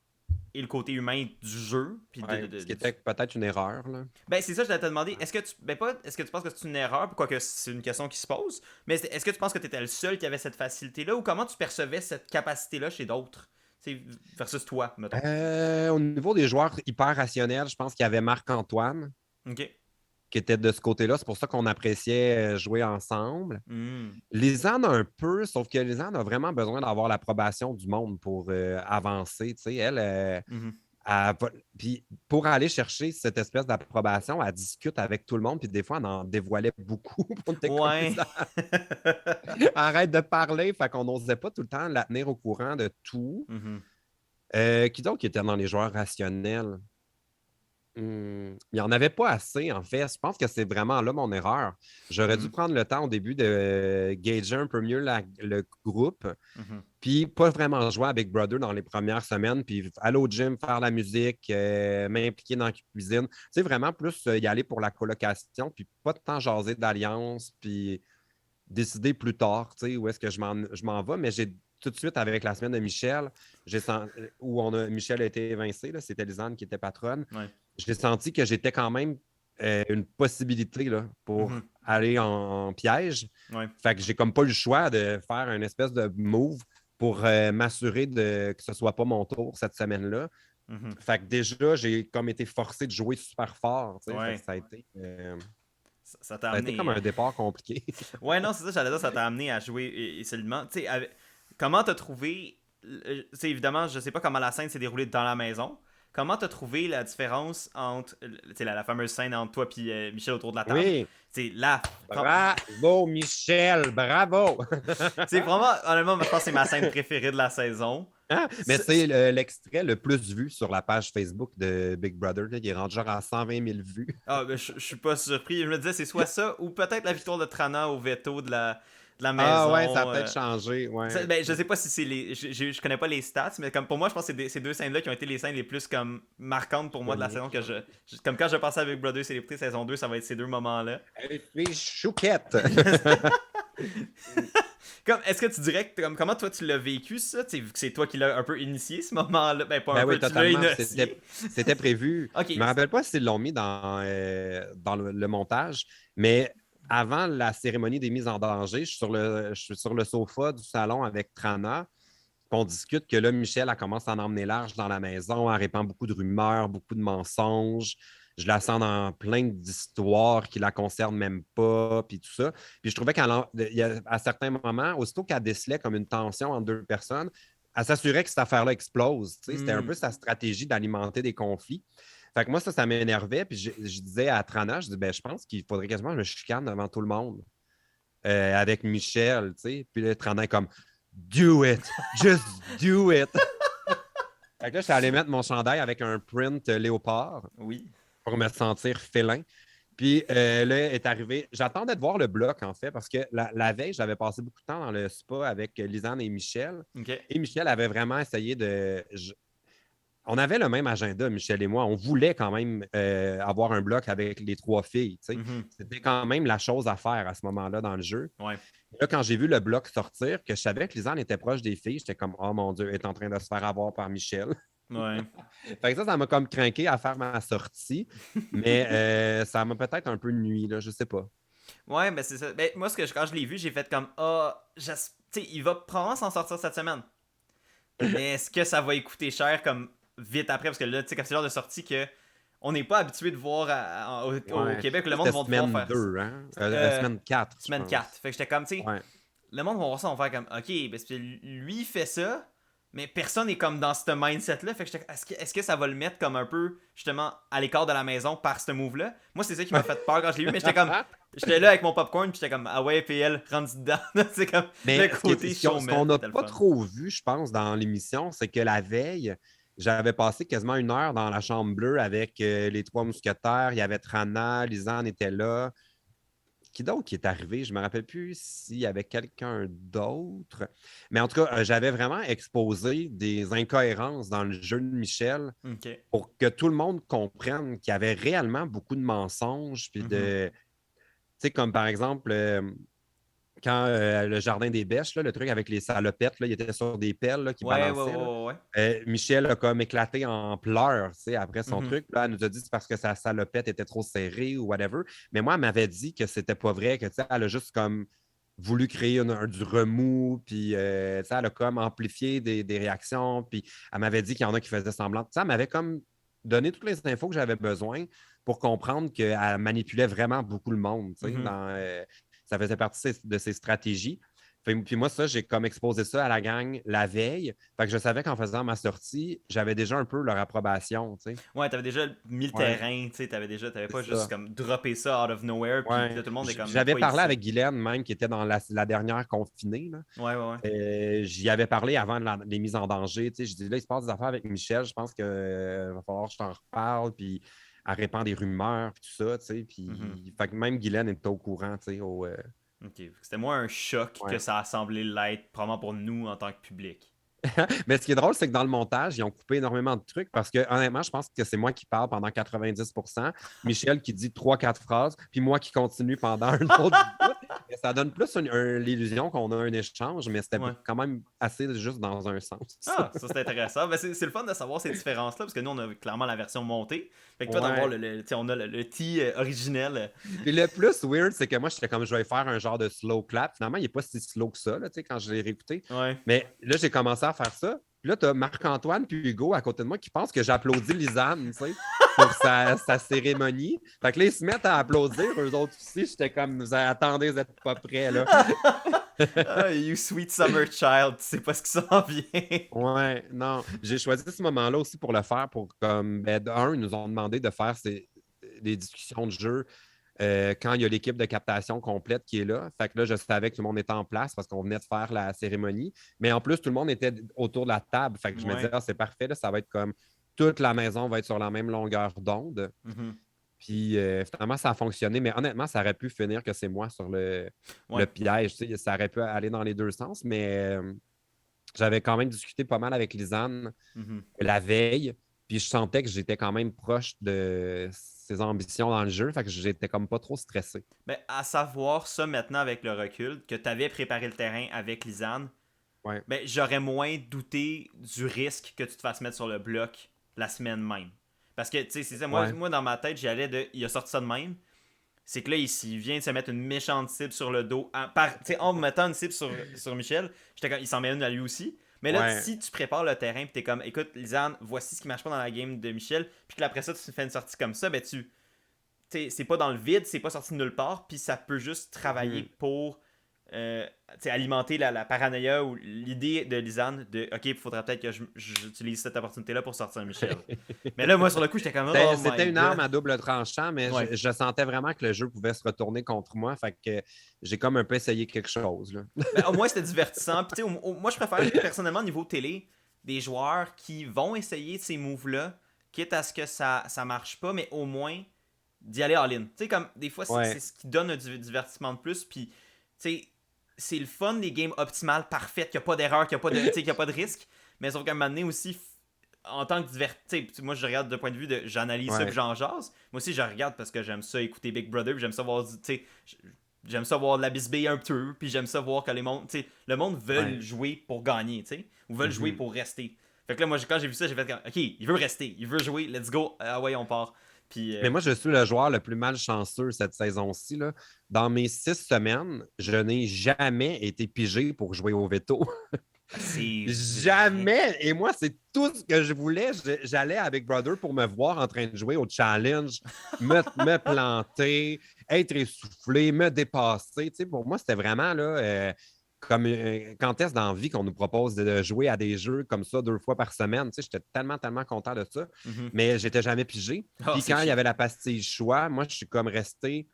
et le côté humain du jeu. Puis Ouais. Ce qui était peut-être une erreur, là. Ben, c'est ça, je voulais te demander. Est-ce que tu. Ben, pas. Est-ce que tu penses que c'est une erreur, quoique c'est une question qui se pose, mais est-ce que tu penses que tu étais le seul qui avait cette facilité-là, ou comment tu percevais cette capacité-là chez d'autres? C'est versus toi, mettons. Au niveau des joueurs hyper rationnels, je pense qu'il y avait Marc-Antoine Ok. qui était de ce côté-là. C'est pour ça qu'on appréciait jouer ensemble. Hmm. Lisanne un peu, sauf que Lisanne a vraiment besoin d'avoir l'approbation du monde pour avancer. Tu sais, elle, Mhm. puis pour aller chercher cette espèce d'approbation, elle discute avec tout le monde, puis des fois, elle en dévoilait beaucoup. On était comme Ouais. ça. Arrête de parler, fait qu'on n'osait pas tout le temps la tenir au courant de tout. Mhm. Qui d'autre qui était dans les joueurs rationnels? Il n'y en avait pas assez, en fait. Je pense que c'est vraiment là mon erreur. J'aurais dû Mhm. prendre le temps au début de gager un peu mieux le groupe, Mhm. puis pas vraiment jouer à Big Brother dans les premières semaines, puis aller au gym, faire la musique, m'impliquer dans la cuisine. Tu sais, vraiment plus y aller pour la colocation, puis pas de temps jaser d'alliance, puis décider plus tard, tu sais, où est-ce que je m'en vais. Mais j'ai tout de suite, avec la semaine de Michel, où Michel a été évincé, là, c'était Lisanne qui était patronne, Ouais. j'ai senti que j'étais quand même une possibilité là, pour Mhm. aller en piège. Ouais. Fait que j'ai comme pas eu le choix de faire une espèce de move pour m'assurer que ce soit pas mon tour cette semaine-là. Mhm. Fait que déjà, j'ai comme été forcé de jouer super fort. Tu sais. Fait que Ouais. Ça t'a ça a été comme amené. un départ compliqué. Ouais, non, c'est ça, j'allais dire, ça t'a amené à jouer et solidement. Tu sais, comment t'as trouvé. Tu sais, évidemment, je sais pas comment la scène s'est déroulée dans la maison. Comment t'as trouvé la différence entre. Tu sais, la fameuse scène entre toi et Michel autour de la table? Oui, Tu sais, là. bravo Michel, bravo! C'est vraiment. Honnêtement, je pense que c'est ma scène préférée de la saison. Hein? Mais C'est- c'est l'extrait le plus vu sur la page Facebook de Big Brother. Là. Il est rendu genre à 120 000 vues. Ah, ben, je suis pas surpris. Je me disais, c'est soit ça ou peut-être la victoire de Trana au veto de la Ah ouais, ça a maison. peut-être changé. Ouais. Ben, je sais pas si c'est les. Je connais pas les stats, mais comme pour moi, je pense que c'est ces deux scènes-là qui ont été les scènes les plus comme marquantes pour moi de la saison que comme quand je pensais avec Brother Célébrité saison 2, ça va être ces deux moments-là. Et puis chouquette! Comme, est-ce que tu dirais que comment toi tu l'as vécu ça, tu sais, vu que c'est toi qui l'as un peu initié ce moment-là, ben pas un Ben peu, oui, tu l'as totalement. initié. C'était prévu. Ok. Je me rappelle pas s'ils l'ont mis dans le montage, mais avant la cérémonie des mises en danger, je suis sur le sofa du salon avec Trana. On discute que là, Michel, elle commence à en emmener large dans la maison, elle répand beaucoup de rumeurs, beaucoup de mensonges. Je la sens dans plein d'histoires qui la concernent même pas, puis tout ça. Puis je trouvais qu'à certains moments, aussitôt qu'elle décelait comme une tension entre deux personnes, elle s'assurait que cette affaire-là explose. Tu sais. C'était un peu sa stratégie d'alimenter des conflits. Fait que moi, ça m'énervait. Puis je disais à Trana, je dis, ben, je pense qu'il faudrait quasiment que je me chicane devant tout le monde avec Michel. Tu sais. Puis là, Trana est comme, do it, just do it. Fait que là, je suis allé mettre mon chandail avec un print léopard Oui. pour me sentir félin. Puis là, est arrivé. J'attendais de voir le bloc, en fait, parce que la veille, j'avais passé beaucoup de temps dans le spa avec Lisanne et Michel. OK. Et Michel avait vraiment essayé de. On avait le même agenda, Michel et moi. On voulait quand même avoir un bloc avec les trois filles. Tu sais. C'était quand même la chose à faire à ce moment-là dans le jeu. Ouais. Là, quand j'ai vu le bloc sortir, que je savais que Lisanne était proche des filles, j'étais comme, oh mon Dieu, elle est en train de se faire avoir par Michel. Ouais. Fait que ça m'a comme craqué à faire ma sortie. Mais ça m'a peut-être un peu nuit, là, je sais pas. Ouais, ben c'est ça. Ben, moi, quand je l'ai vu, j'ai fait comme, ah, tu sais, il va probablement s'en sortir cette semaine. Mais est-ce que ça va lui coûter cher comme vite après? Parce que là, tu sais, quand c'est le genre de sortie que on n'est pas habitué de voir au Québec, le monde va semaine pouvoir faire 2, hein? Semaine 4, je semaine pense. 4. Fait que j'étais comme, tu sais, Ouais. le monde va voir ça, on va faire comme, ok, ben, lui il fait ça, mais personne n'est comme dans ce mindset-là. Fait que est-ce que ça va le mettre comme un peu, justement, à l'écart de la maison par ce move-là? Moi, c'est ça qui m'a fait peur quand je l'ai vu, mais j'étais là avec mon popcorn, puis j'étais comme, ah ouais, PL, rentre dedans. C'est comme Mais le côté ce qu'on n'a pas fun. trop vu, je pense, dans l'émission, c'est que la veille, j'avais passé quasiment 1 heure dans la chambre bleue avec les trois mousquetaires. Il y avait Trana, Lisanne était là. Qui d'autre qui est arrivé? Je ne me rappelle plus s'il y avait quelqu'un d'autre. Mais en tout cas, j'avais vraiment exposé des incohérences dans le jeu de Michel Ok. pour que tout le monde comprenne qu'il y avait réellement beaucoup de mensonges. Puis de. Tu sais, comme par exemple, quand le jardin des bêches, là, le truc avec les salopettes, là, il était sur des pelles là, qui Ouais, balançaient. ouais. Michel a comme éclaté en pleurs après son Mhm. truc. Là, elle nous a dit que c'est parce que sa salopette était trop serrée ou whatever. Mais moi, elle m'avait dit que c'était pas vrai, que elle a juste comme voulu créer du remous, puis elle a comme amplifié des réactions, puis elle m'avait dit qu'il y en a qui faisaient semblant. Elle m'avait comme donné toutes les infos que j'avais besoin pour comprendre qu'elle manipulait vraiment beaucoup le monde. Ça faisait partie de ses stratégies. Puis moi, ça, j'ai comme exposé ça à la gang la veille. Fait que je savais qu'en faisant ma sortie, j'avais déjà un peu leur approbation. Tu sais. Ouais, t'avais déjà mis le terrain, tu sais, t'avais pas juste comme droppé ça out of nowhere, puis tout le monde est comme. J'avais parlé avec Guylaine, même, qui était dans la dernière confinée. Là. Ouais. J'y avais parlé avant les mises en danger. Tu sais. Je dis là, il se passe des affaires avec Michel. Je pense qu'il va falloir que je t'en reparle. Puis elle répand des rumeurs, puis tout ça. Tu sais. Puis fait que même Guylaine était au courant. Tu sais, Ok, c'était moins un choc que ça a semblé l'être, probablement pour nous en tant que public. Mais ce qui est drôle, c'est que dans le montage, ils ont coupé énormément de trucs parce que, honnêtement, je pense que c'est moi qui parle pendant 90%, Michel qui dit 3-4 phrases, puis moi qui continue pendant un autre bout. Ça donne plus l'illusion qu'on a un échange, mais c'était quand même assez juste dans un sens. Ah, ça c'est intéressant. Ben, c'est le fun de savoir ces différences-là, parce que nous, on a clairement la version montée. Fait que toi, d'avoir on a le T originel. Puis le plus weird, c'est que moi, j'étais comme, je vais faire un genre de slow clap. Finalement, il n'est pas si slow que ça, là, quand je l'ai réécouté. Ouais. Mais là, j'ai commencé à faire ça. Puis là, tu as Marc-Antoine puis Hugo à côté de moi qui pensent que j'applaudis Lisanne, tu sais, pour sa cérémonie. Fait que là, ils se mettent à applaudir, eux autres aussi. J'étais comme, attendez, vous n'êtes pas prêts, là. You sweet summer child, tu sais pas ce qui s'en vient. Ouais, non. J'ai choisi ce moment-là aussi pour le faire, pour comme, ils nous ont demandé de faire des discussions de jeu quand il y a l'équipe de captation complète qui est là. Fait que là, je savais que tout le monde était en place parce qu'on venait de faire la cérémonie. Mais en plus, tout le monde était autour de la table. Fait que je me disais, c'est parfait, là, ça va être comme toute la maison va être sur la même longueur d'onde. Puis finalement, ça a fonctionné. Mais honnêtement, ça aurait pu finir que c'est moi sur le piège. Tu sais, ça aurait pu aller dans les deux sens, mais j'avais quand même discuté pas mal avec Lisanne la veille. Puis je sentais que j'étais quand même proche de ses ambitions dans le jeu. Fait que j'étais comme pas trop stressé. Ben, à savoir ça maintenant avec le recul, que tu avais préparé le terrain avec Lisanne, ben, j'aurais moins douté du risque que tu te fasses mettre sur le bloc la semaine même. Parce que, tu sais, c'est ça, moi, dans ma tête, j'y allais il a sorti ça de même. c'est que là, il vient de se mettre une méchante cible sur le dos. En me mettant une cible sur Michel, j'étais comme, il s'en met une à lui aussi. Mais là, Ouais. si tu prépares le terrain, puis t'es comme, écoute, Lisanne, voici ce qui marche pas dans la game de Michel, puis que après ça, tu fais une sortie comme ça, ben c'est pas dans le vide, c'est pas sorti de nulle part, puis ça peut juste travailler Mhm. pour alimenter la paranoïa ou l'idée de Lisanne de OK, il faudrait peut-être que j'utilise cette opportunité-là pour sortir Michel. Mais là, moi, sur le coup, j'étais comme Oh my C'était une arme god. à double tranchant, mais Ouais. je sentais vraiment que le jeu pouvait se retourner contre moi. Fait que j'ai comme un peu essayé quelque chose. Là. Ben, au moins, c'était divertissant. Puis, moi, je préfère personnellement, au niveau télé, des joueurs qui vont essayer ces moves-là, quitte à ce que ça marche pas, mais au moins d'y aller all-in. Tu sais, comme des fois, c'est Ouais. ce qui donne un divertissement de plus. Puis, tu sais, c'est le fun des games optimales, parfaites, qu'il n'y a pas d'erreur, qu'il y a pas de risque. Mais sauf qu'à un moment donné aussi, en tant que divertissement, moi je regarde d'un point de vue de j'analyse ça puis Ouais. j'en jase. Moi aussi je regarde parce que j'aime ça écouter Big Brother, puis j'aime ça voir, tu sais, j'aime ça voir de la bisbille un peu, puis j'aime ça voir que le monde veut Ouais. jouer pour gagner, tu sais, ou veulent jouer Mhm. pour rester. Fait que là, moi, quand j'ai vu ça, j'ai fait comme, OK, il veut rester, il veut jouer, let's go, ah ouais, on part. Puis, Mais moi, je suis le joueur le plus malchanceux cette saison-ci. Là. Dans mes 6 semaines, je n'ai jamais été pigé pour jouer au veto. c'est vrai. Jamais! Et moi, c'est tout ce que je voulais. J'allais avec Brother pour me voir en train de jouer au challenge, me planter, être essoufflé, me dépasser. Tu sais, pour moi, c'était vraiment là, comme quand est-ce dans la vie qu'on nous propose de jouer à des jeux comme ça 2 fois par semaine. Tu sais, j'étais tellement, tellement content de ça, Mhm. mais j'étais jamais pigé. Oh, Puis c'est quand il y chiant. avait la pastille choix, moi, je suis comme resté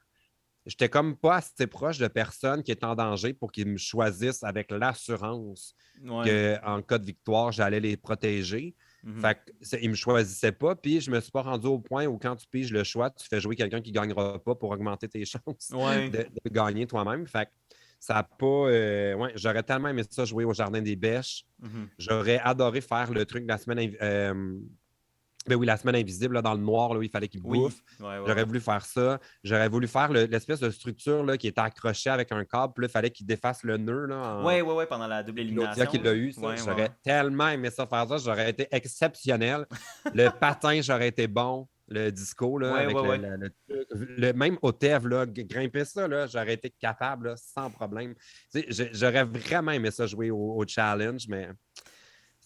j'étais comme pas assez proche de personnes qui étaient en danger pour qu'ils me choisissent avec l'assurance Ouais. qu'en cas de victoire, j'allais les protéger. Mhm. Fait qu'ils ne me choisissaient pas, puis je ne me suis pas rendu au point où quand tu piges le choix, tu fais jouer quelqu'un qui ne gagnera pas pour augmenter tes chances Ouais. de gagner toi-même. Fait que ça n'a pas. Ouais, j'aurais tellement aimé ça jouer au Jardin des Bêches. Mhm. J'aurais adoré faire le truc de la semaine ben oui, la semaine invisible, là, dans le noir, là, où il fallait qu'il Oui. bouffe. Ouais, ouais, J'aurais ouais. voulu faire ça. J'aurais voulu faire l'espèce de structure là, qui était accrochée avec un câble. Puis là, il fallait qu'il défasse le nœud. Ouais, ouais, ouais, pendant la double C'est Claudia qui élimination, l'a là. eu, ça. Ouais, ouais, ouais. J'aurais tellement aimé ça faire ça. J'aurais été exceptionnel. Le patin, j'aurais été bon. Le disco, là, Ouais, avec ouais, ouais. même au TEV, là, grimper ça, là, j'aurais été capable là, sans problème. Tu sais, j'aurais vraiment aimé ça jouer au challenge, mais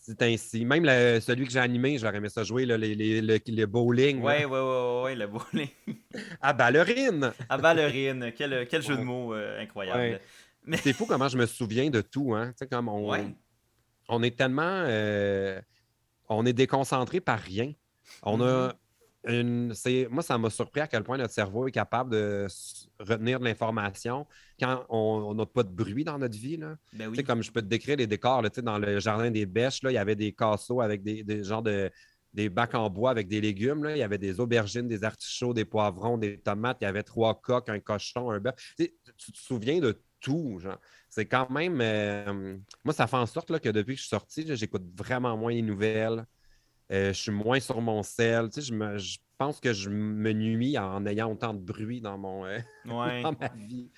c'est ainsi. Même celui que j'ai animé, j'aurais aimé ça jouer, là, le bowling là, Ouais, ouais, ouais, ouais, ouais, le bowling. à ballerine. À ballerine, quel jeu de Ouais. mots Ouais. incroyable. Mais, C'est fou comment je me souviens de tout. Hein? Tu sais, comme ouais. on est tellement. On est déconcentré par rien. On Mhm. a moi, ça m'a surpris à quel point notre cerveau est capable de retenir de l'information quand on n'a pas de bruit dans notre vie. Là. Ben Tu sais, oui. comme je peux te décrire les décors, là, tu sais, dans le jardin des bêches, là, il y avait des casseaux avec des genres des bacs en bois avec des légumes. Là. Il y avait des aubergines, des artichauts, des poivrons, des tomates. Il y avait 3 coqs, un cochon, un bœuf. Tu te souviens de tout, genre. C'est quand même. Moi, ça fait en sorte là, que depuis que je suis sorti, là, j'écoute vraiment moins les nouvelles. Je suis moins sur mon sel. Tu sais, je pense que je me nuis en ayant autant de bruit Ouais. dans ma vie.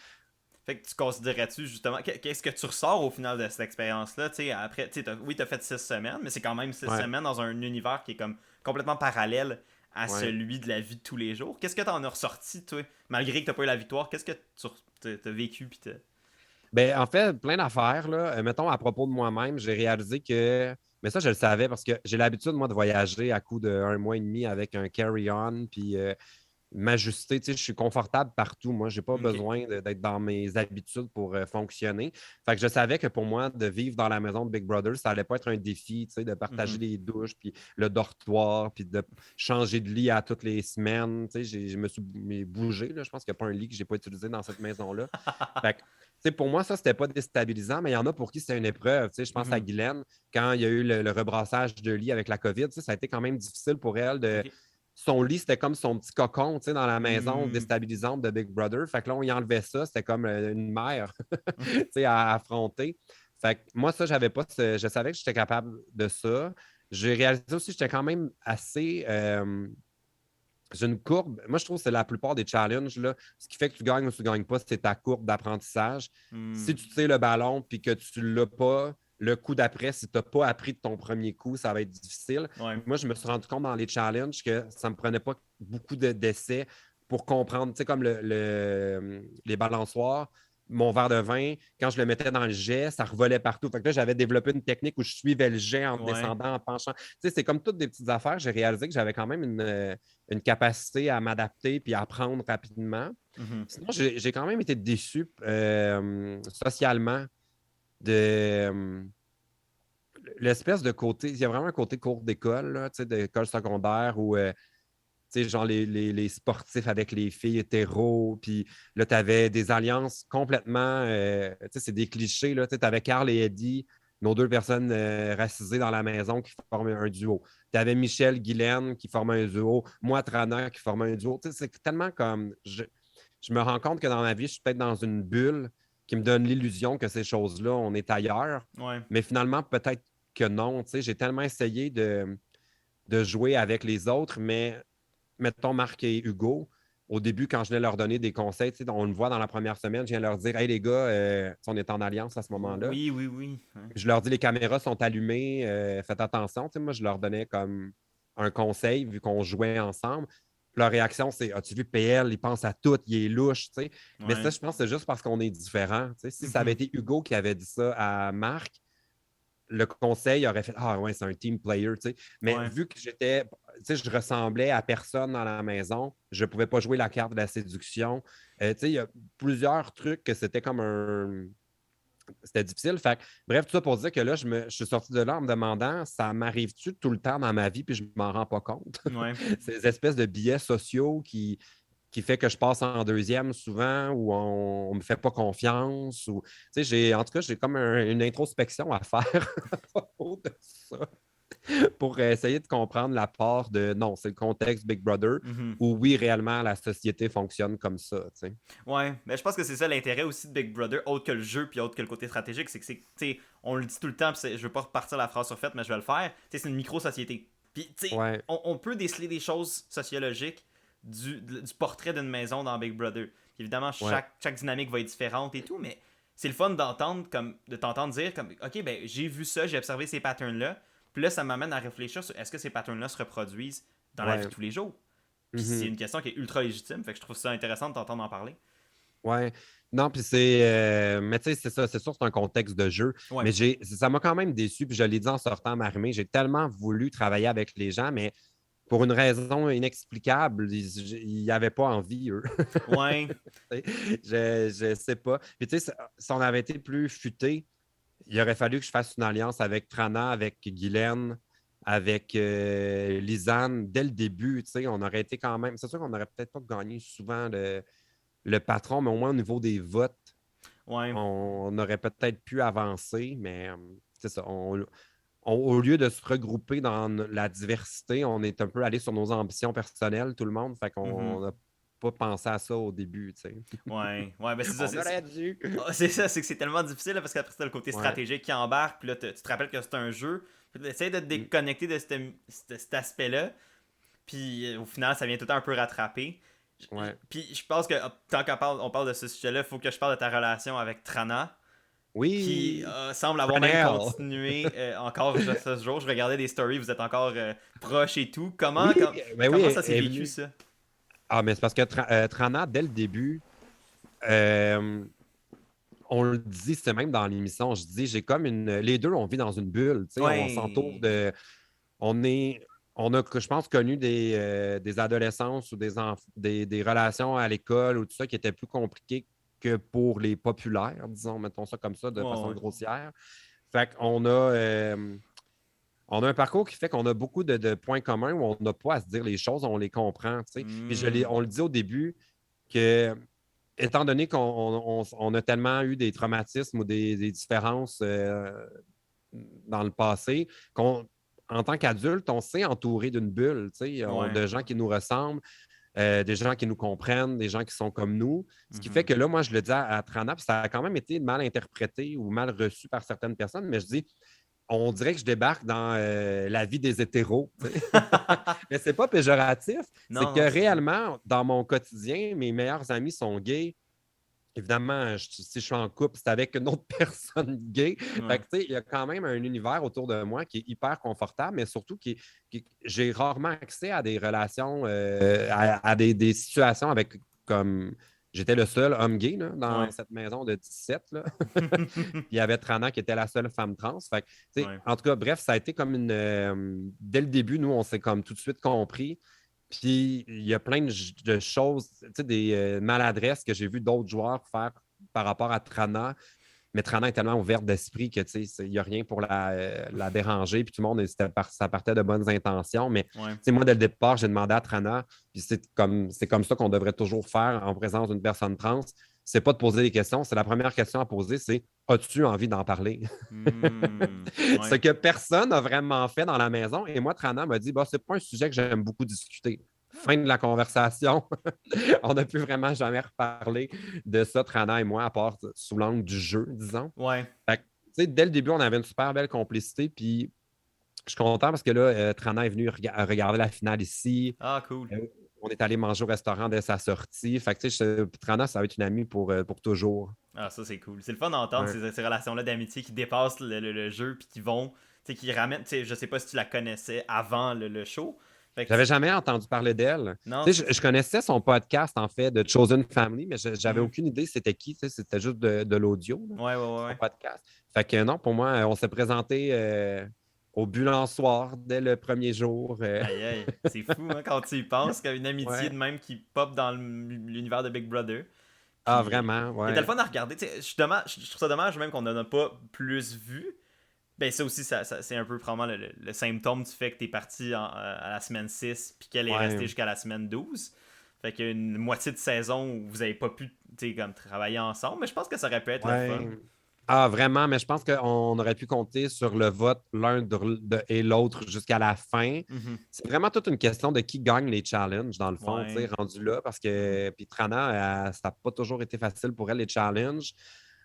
Fait que tu considérais-tu justement, qu'est-ce que tu ressors au final de cette expérience-là? Tu sais, après, tu sais, oui, t'as fait 6 semaines, mais c'est quand même six Ouais, semaines dans un univers qui est comme complètement parallèle à ouais. celui de la vie de tous les jours. Qu'est-ce que t'en as ressorti, toi? Malgré que t'as pas eu la victoire, qu'est-ce que t'as vécu pis t'as... Ben, en fait, plein d'affaires. Là. Mettons, à propos de moi-même, j'ai réalisé que. Mais ça, je le savais parce que j'ai l'habitude, moi, de voyager à coup d'un mois et demi avec un carry-on. Puis m'ajuster. Tu sais, je suis confortable partout. Moi, je n'ai pas Ok. besoin d'être dans mes habitudes pour fonctionner. Fait que je savais que pour moi, de vivre dans la maison de Big Brother, ça n'allait pas être un défi, tu sais, de partager Mhm. les douches, puis le dortoir, puis de changer de lit à toutes les semaines. Tu sais, je me suis bougé. Là. Je pense qu'il n'y a pas un lit que je n'ai pas utilisé dans cette maison-là. Fait que, tu sais, pour moi, ça, c'était pas déstabilisant, mais il y en a pour qui c'est une épreuve. Tu sais, je pense à Mhm. Guylaine, quand il y a eu le rebrassage de lit avec la COVID, tu sais, ça a été quand même difficile pour elle de Ok. son lit, c'était comme son petit cocon, tu sais, dans la maison Hmm. déstabilisante de Big Brother. Fait que là, on y enlevait ça, c'était comme une mère, tu sais, à affronter. Fait que moi, ça, j'avais pas, je savais que j'étais capable de ça. J'ai réalisé aussi que j'étais quand même assez. J'ai une courbe. Moi, je trouve que c'est la plupart des challenges. Là, ce qui fait que tu gagnes ou tu ne gagnes pas, c'est ta courbe d'apprentissage. Si Hmm. tu tires le ballon puis que tu ne l'as pas, le coup d'après, si tu n'as pas appris de ton premier coup, ça va être difficile. Ouais. Moi, je me suis rendu compte dans les challenges que ça ne me prenait pas beaucoup d'essais pour comprendre, tu sais, comme les balançoires, mon verre de vin, quand je le mettais dans le jet, ça revolait partout. Fait que là, j'avais développé une technique où je suivais le jet en Ouais. descendant, en penchant. Tu sais, c'est comme toutes des petites affaires. J'ai réalisé que j'avais quand même une capacité à m'adapter puis à apprendre rapidement. Mhm. Sinon, j'ai quand même été déçu socialement de l'espèce de côté. Il y a vraiment un côté cours d'école, là, tu sais, d'école secondaire où tu sais, genre les sportifs avec les filles hétéros, puis là, tu avais des alliances complètement, tu sais, c'est des clichés, là, tu avais Carl et Eddie, nos deux personnes racisées dans la maison qui forment un duo. Tu avais Michel, Guylaine qui forment un duo, moi, Trana qui forment un duo. Tu sais, c'est tellement comme, je me rends compte que dans ma vie, je suis peut-être dans une bulle qui me donne l'illusion que ces choses-là, on est ailleurs, Ouais. mais finalement, peut-être que non, tu sais, j'ai tellement essayé de jouer avec les autres, mais mettons Marc et Hugo, au début, quand je venais leur donner des conseils, on le voit dans la première semaine, je viens leur dire: Hey les gars, on est en alliance à ce moment-là. Oui, oui, oui. Ouais. Je leur dis: les caméras sont allumées, faites attention. Moi, je leur donnais comme un conseil vu qu'on jouait ensemble. Puis leur réaction, c'est: As-tu vu PL, il pense à tout, il est louche. T'sais. Mais ça, Ouais. je pense que c'est juste parce qu'on est différents. Si ça avait Mhm. été Hugo qui avait dit ça à Marc, le conseil aurait fait: Ah ouais, c'est un team player, tu sais. Mais Ouais. vu que j'étais, tu sais, je ressemblais à personne dans la maison, je ne pouvais pas jouer la carte de la séduction. Tu sais, il y a plusieurs trucs que c'était comme un. C'était difficile. Fait que, bref, tout ça pour dire que là, je suis sorti de là en me demandant: ça m'arrive-tu tout le temps dans ma vie, puis je ne m'en rends pas compte? Ouais. Ces espèces de billets sociaux qui fait que je passe en deuxième souvent, ou on ne me fait pas confiance. Ou, en tout cas, j'ai comme une introspection à faire à propos de ça pour essayer de comprendre la part de non, c'est le contexte Big Brother, Mhm. où oui, réellement, la société fonctionne comme ça. T'sais. Ouais, mais je pense que c'est ça l'intérêt aussi de Big Brother, autre que le jeu puis autre que le côté stratégique, c'est que c'est, tu sais, on le dit tout le temps, je veux pas repartir la phrase surfaite, mais je vais le faire. Tu sais, c'est une micro-société. Puis, tu sais, Ouais. on peut déceler des choses sociologiques du portrait d'une maison dans Big Brother. Puis évidemment, Ouais. chaque dynamique va être différente et tout, mais c'est le fun d'entendre, comme, de t'entendre dire, comme, ok, ben, j'ai vu ça, j'ai observé ces patterns-là, puis là, ça m'amène à réfléchir sur est-ce que ces patterns-là se reproduisent dans la vie Ouais. de tous les jours. Puis c'est Mhm. une question qui est ultra légitime, fait que je trouve ça intéressant de t'entendre en parler. Ouais. Non, puis c'est. Mais tu sais, c'est ça, c'est sûr, c'est un contexte de jeu. Ouais. Mais ça m'a quand même déçu, puis je l'ai dit en sortant m'arrimer. J'ai tellement voulu travailler avec les gens, mais pour une raison inexplicable, ils n'avaient pas envie, eux. Ouais. Je ne sais pas. Puis tu sais, si on avait été plus futé, il aurait fallu que je fasse une alliance avec Trana, avec Guylaine, avec Lisanne dès le début. Tu sais, on aurait été quand même. C'est sûr qu'on n'aurait peut-être pas gagné souvent le patron, mais au moins au niveau des votes, Ouais. on aurait peut-être pu avancer, mais c'est ça. Au lieu de se regrouper dans la diversité, on est un peu allé sur nos ambitions personnelles, tout le monde. Fait Mhm. qu'on n'a pas pensé à ça au début, tu sais. Ouais. Ouais, ben c'est ça. On aurait dû. C'est ça, c'est que c'est tellement difficile là, parce qu'après, t'as le côté Ouais. stratégique qui embarque, puis là, tu te rappelles que c'est un jeu. Puis essaye de te Mm. déconnecter de cet aspect-là. Puis au final, ça vient tout le temps un peu rattraper. Ouais. Puis je pense que tant qu'on parle de ce sujet-là, il faut que je parle de ta relation avec Trana, qui Oui. semble avoir même Tranel. continué encore ce jour. Je regardais des stories, vous êtes encore proches et tout. Oui, ben oui, Comment elle ça s'est est vécu, venue. ça? Ah, mais c'est parce que Trana, dès le début, euh, on le dit, c'est même dans l'émission, je dis, j'ai comme une. Les deux, on vit dans une bulle, tu sais, on s'entoure Ouais. de. On est. On a, je pense, connu des adolescences ou des relations à l'école ou tout ça qui étaient plus compliquées que pour les populaires, disons, mettons ça comme ça, de Ouais, façon ouais. grossière. Fait on a un parcours qui fait qu'on a beaucoup de points communs où on n'a pas à se dire les choses, on les comprend. Tu sais. Puis Hmm. on le dit au début que, étant donné qu'on a tellement eu des traumatismes ou des différences dans le passé, en tant qu'adulte, on s'est entouré d'une bulle, tu sais, Ouais. de gens qui nous ressemblent, des gens qui nous comprennent, des gens qui sont comme nous. Ce qui fait Mhm. que là, moi, je le dis à Trana, puis ça a quand même été mal interprété ou mal reçu par certaines personnes, mais je dis, on dirait que je débarque dans la vie des hétéros. Tu sais. Mais c'est pas péjoratif, c'est Non, que non, c'est ça. réellement, dans mon quotidien, mes meilleurs amis sont gays, évidemment, si je suis en couple, c'est avec une autre personne gay. Fait Ouais. que, tu sais, il y a quand même un univers autour de moi qui est hyper confortable, mais surtout j'ai rarement accès à des relations, à des situations avec comme. J'étais le seul homme gay là, dans Ouais. cette maison de 17. Là. Puis il y avait Trana qui était la seule femme trans. Fait que, tu sais, Ouais. en tout cas, bref, ça a été comme une. Dès le début, nous, on s'est comme tout de suite compris. Puis il y a plein de choses, tu sais, des maladresses que j'ai vu d'autres joueurs faire par rapport à Trana. Mais Trana est tellement ouverte d'esprit que il n'y a rien pour la déranger. Puis tout le monde, ça partait de bonnes intentions. Mais Ouais. moi, dès le départ, j'ai demandé à Trana, puis c'est comme ça qu'on devrait toujours faire en présence d'une personne trans. C'est pas de poser des questions. C'est la première question à poser, c'est as-tu envie d'en parler? Ce Ouais. que personne n'a vraiment fait dans la maison. Et moi, Trana m'a dit bah, c'est pas un sujet que j'aime beaucoup discuter. Fin de la conversation. On n'a plus vraiment jamais reparlé de ça, Trana et moi, à part sous l'angle du jeu, disons. Ouais. Fait que, dès le début, on avait une super belle complicité. Puis je suis content parce que là, Trana est venu regarder la finale ici. Ah, cool. On est allé manger au restaurant dès sa sortie. Fait que, Trana, ça va être une amie pour toujours. Ah, ça, c'est cool. C'est le fun d'entendre Ouais. ces relations-là d'amitié qui dépassent le jeu puis qui vont, tu sais, qui ramènent, tu sais, je sais pas si tu la connaissais avant le show. Fait que, J'avais jamais entendu parler d'elle. non, Tu c'est sais, ça. je connaissais son podcast, en fait, de Chosen Family, mais j'avais Mhm. aucune idée c'était qui. Tu sais, c'était juste de l'audio, là, Ouais, ouais, ouais, son ouais. podcast. Fait que non, pour moi, on s'est présenté au Bulançoire dès le premier jour. Aïe, aïe. C'est fou, hein, quand tu y penses, qu'il y a une amitié Ouais. de même qui pop dans l'univers de Big Brother. Ah, Puis, vraiment, c'était le ouais. fun à regarder. Tu sais, je trouve ça dommage même qu'on en a pas plus vu. Ben, ça aussi, c'est un peu probablement le symptôme du fait que t'es parti à la semaine 6 puis qu'elle est restée Ouais. jusqu'à la semaine 12. Fait qu'il y a une moitié de saison où vous avez pas pu, tu sais, comme travailler ensemble. Mais je pense que ça aurait pu être le fun. Ouais. Ah, vraiment, mais je pense qu'on aurait pu compter sur le vote et l'autre jusqu'à la fin. Mhm. C'est vraiment toute une question de qui gagne les challenges, dans le fond, tu sais, Ouais. rendu là, parce Mhm. que puis Trana, ça n'a pas toujours été facile pour elle, les challenges.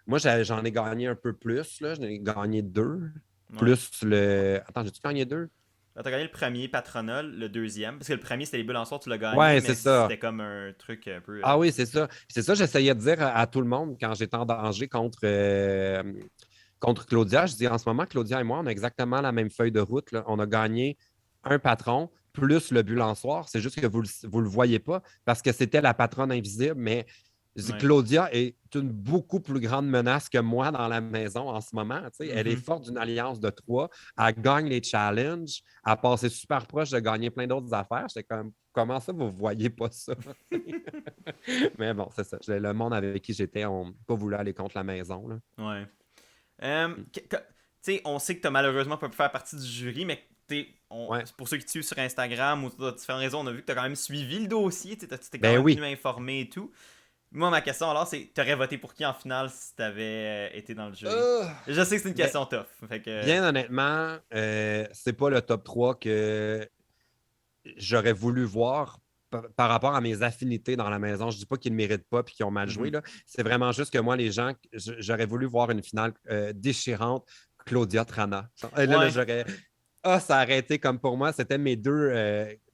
Moi, j'en ai gagné un peu plus, là. J'en ai gagné deux. Ouais. Plus le. Attends, j'ai-tu gagné deux? Là, t'as gagné le premier patronal, le deuxième. Parce que le premier, c'était les bulles en soir, tu l'as gagné, Ouais, c'est mais ça. c'était comme un truc un peu. Ah oui, c'est ça. C'est ça, j'essayais de dire à tout le monde quand j'étais en danger contre Claudia. Je dis en ce moment, Claudia et moi, on a exactement la même feuille de route, là. On a gagné un patron plus le bulançoire. C'est juste que vous ne le voyez pas parce que c'était la patronne invisible, mais je dis, Ouais. Claudia est une beaucoup plus grande menace que moi dans la maison en ce moment. Tu sais, elle est Mhm. forte d'une alliance de trois. Elle gagne les challenges. Elle a passé super proche de gagner plein d'autres affaires. J'étais comme, comment ça, vous ne voyez pas ça? Mais bon, c'est ça. Le monde avec qui j'étais, on n'a pas voulu aller contre la maison, là. Ouais. Tu sais, on sait que t'as malheureusement pas pu faire partie du jury, mais Ouais. pour ceux qui te suivent sur Instagram ou pour différentes raisons, on a vu que t'as quand même suivi le dossier, tu t'es quand Ben même oui. tenu informé et tout. Moi, ma question alors, c'est t'aurais voté pour qui en finale si t'avais été dans le jury? Euh, Je sais que c'est une ben, question tough. Fait que. bien honnêtement, c'est pas le top 3 que j'aurais voulu voir par rapport à mes affinités dans la maison. Je dis pas qu'ils ne méritent pas et qu'ils ont mal joué, Mhm. là. C'est vraiment juste que moi, les gens, j'aurais voulu voir une finale déchirante, Claudia Trana. Et là, Ouais. j'aurais. Ah, ça aurait été comme pour moi, c'était mes deux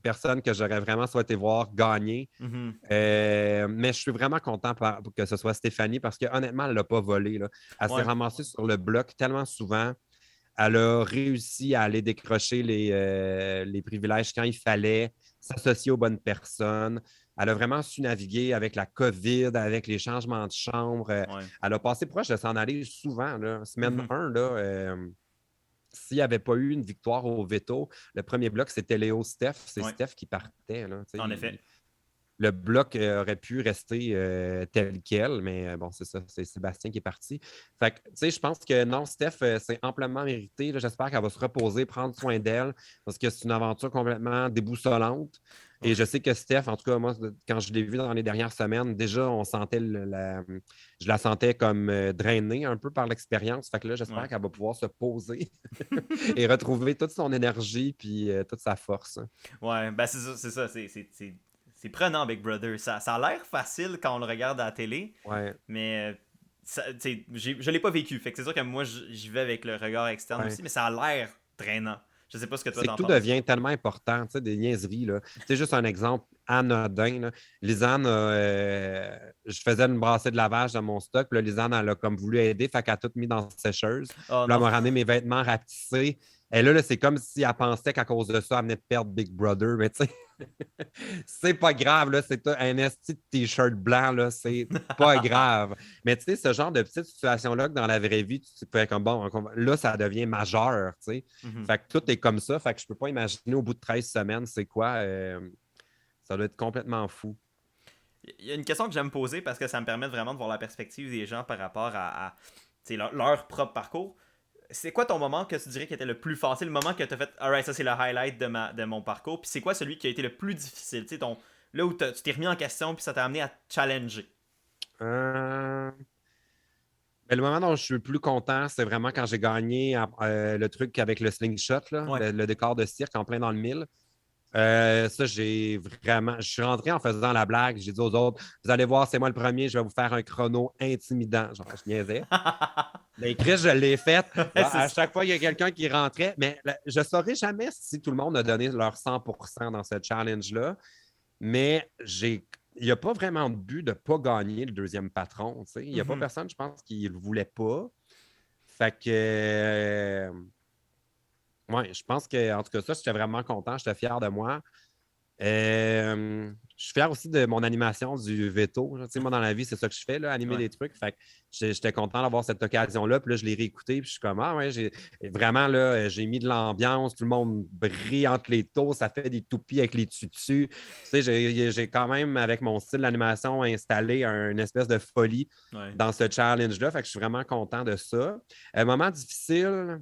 personnes que j'aurais vraiment souhaité voir gagner. Mhm. Mais je suis vraiment content que ce soit Stéphanie parce que honnêtement, elle ne l'a pas volé, là. Elle s'est Ouais. ramassée sur le bloc tellement souvent. Elle a réussi à aller décrocher les privilèges quand il fallait, s'associer aux bonnes personnes. Elle a vraiment su naviguer avec la COVID, avec les changements de chambre. Ouais. Elle a passé proche de s'en aller souvent. Là. Semaine Mhm. 1, là, s'il n'y avait pas eu une victoire au veto, le premier bloc, c'était Léo Steph. C'est Ouais. Steph qui partait. Là, En effet. le bloc aurait pu rester tel quel, mais bon, c'est ça, c'est Sébastien qui est parti. Fait que, tu sais, je pense que non, Steph, c'est amplement mérité. J'espère qu'elle va se reposer, prendre soin d'elle, parce que c'est une aventure complètement déboussolante. Et je sais que Steph, en tout cas, moi, quand je l'ai vue dans les dernières semaines, déjà, on sentait je la sentais comme drainée un peu par l'expérience. Fait que là, j'espère Ouais. qu'elle va pouvoir se poser et retrouver toute son énergie puis toute sa force. Ouais. Ben, c'est ça. C'est prenant, Big Brother. Ça a l'air facile quand on le regarde à la télé, Ouais, mais je l'ai pas vécu. Fait que c'est sûr que moi, j'y vais avec le regard externe ouais. aussi, mais ça a l'air drainant. Je sais pas ce que toi C'est que t'en tout penses. devient tellement important, tu sais, des niaiseries, là. C'est juste un exemple. anodin. Là. Lisanne, je faisais une brassée de lavage dans mon stock. Puis là, Lisanne, elle a comme voulu aider, fait qu'elle a tout mis dans la sécheuse. Puis Oh là, elle non. m'a ramené mes vêtements rapetissés. Et là, c'est comme si elle pensait qu'à cause de ça, elle venait de perdre Big Brother. Mais tu sais, c'est pas grave, là. C'est un esti de t-shirt blanc, là. C'est pas grave. Mais tu sais, ce genre de petite situation-là que dans la vraie vie, tu fais comme bon, là, ça devient majeur, tu sais. Mhm. Fait que tout est comme ça. Fait que je peux pas imaginer au bout de 13 semaines, c'est quoi. Ça doit être complètement fou. Il y a une question que j'aime poser parce que ça me permet vraiment de voir la perspective des gens par rapport à leur propre parcours. C'est quoi ton moment que tu dirais qui était le plus facile, le moment que tu as fait, alright, ça c'est le highlight de mon parcours, puis c'est quoi celui qui a été le plus difficile, là où tu t'es remis en question, puis ça t'a amené à te challenger. Euh, Mais le moment dont je suis le plus content, c'est vraiment quand j'ai gagné le truc avec le slingshot, là, Ouais. le décor de cirque en plein dans le mille. Ça, j'ai vraiment. Je suis rentré en faisant la blague. J'ai dit aux autres, vous allez voir, c'est moi le premier, je vais vous faire un chrono intimidant. Genre, je niaisais. Mais Chris, je l'ai fait. Ouais, Genre, c'est à ça. chaque fois, il y a quelqu'un qui rentrait. Mais je ne saurais jamais si tout le monde a donné leur 100% dans ce challenge-là. Mais il n'y a pas vraiment de but de ne pas gagner le deuxième patron. Tu sais. Il n'y a pas Mhm. personne, je pense, qui ne le voulait pas. Fait que, ouais, je pense que, en tout cas, ça, j'étais vraiment content, j'étais fier de moi. Je suis fier aussi de mon animation du veto. Tu sais, moi, dans la vie, c'est ça que je fais, là, animer Ouais. des trucs. Fait que j'étais content d'avoir cette occasion-là. Puis là, je l'ai réécouté. Puis je suis comme, ah ouais, vraiment, là, j'ai mis de l'ambiance. Tout le monde brille entre les taux. Ça fait des toupies avec les tutus. Tu sais, j'ai quand même, avec mon style d'animation, installé une espèce de folie Ouais. dans ce challenge-là. Fait que je suis vraiment content de ça. Un moment difficile.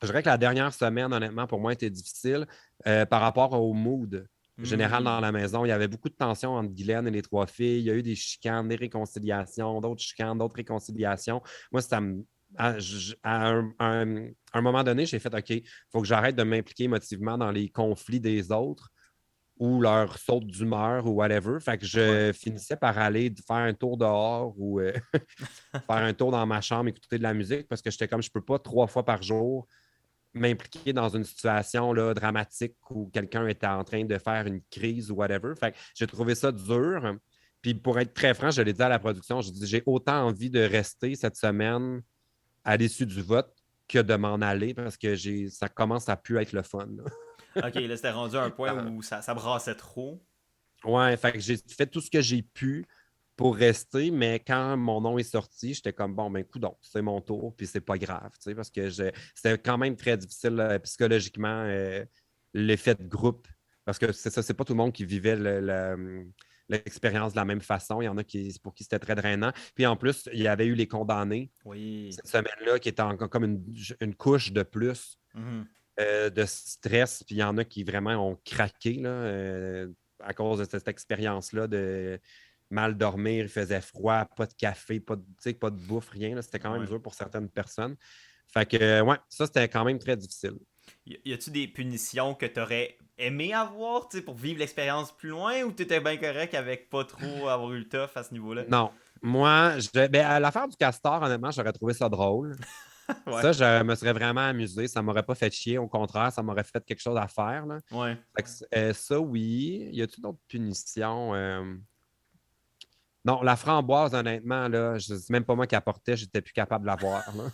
Je dirais que la dernière semaine, honnêtement, pour moi, était difficile par rapport au mood général dans Hmm. la maison. Il y avait beaucoup de tensions entre Guylaine et les trois filles. Il y a eu des chicanes, des réconciliations, d'autres chicanes, d'autres réconciliations. Moi, à un moment donné, j'ai fait OK, il faut que j'arrête de m'impliquer émotivement dans les conflits des autres ou leur saute d'humeur ou whatever. Fait que Ouais. je finissais par aller faire un tour dehors ou faire un tour dans ma chambre, écouter de la musique parce que j'étais comme je peux pas 3 fois par jour m'impliquer dans une situation là, dramatique où quelqu'un était en train de faire une crise ou whatever. Fait que j'ai trouvé ça dur. Puis pour être très franc, je l'ai dit à la production, j'ai autant envie de rester cette semaine à l'issue du vote que de m'en aller parce que ça commence à plus être le fun. Ok, là c'était rendu à un point où ça brassait trop. Ouais, fait que j'ai fait tout ce que j'ai pu pour rester, mais quand mon nom est sorti, j'étais comme bon, ben coudonc, c'est mon tour, puis c'est pas grave, tu sais, parce que c'était quand même très difficile psychologiquement l'effet de groupe, parce que c'est ça, c'est pas tout le monde qui vivait l'expérience de la même façon. Il y en a pour qui c'était très drainant. Puis en plus, il y avait eu les condamnés Oui. cette semaine-là, qui était encore comme une couche de plus Mhm. de stress, puis il y en a qui vraiment ont craqué là, à cause de cette expérience-là de mal dormir, il faisait froid, pas de café, pas de bouffe, rien. Là. C'était quand même Ouais. dur pour certaines personnes. Fait que, ouais, ça, c'était quand même très difficile. Y a-tu des punitions que t'aurais aimé avoir, pour vivre l'expérience plus loin, ou t'étais bien correct avec pas trop avoir eu le tough à ce niveau-là? Non. Moi, à l'affaire du castor, honnêtement, j'aurais trouvé ça drôle. Ouais. Ça, je me serais vraiment amusé. Ça m'aurait pas fait chier. Au contraire, ça m'aurait fait quelque chose à faire. Là. Ouais. Fait que, ça, oui. Y a-t-il d'autres punitions? Non, la framboise, honnêtement, là, c'est même pas moi qui apportais, j'étais plus capable de la voir. Là.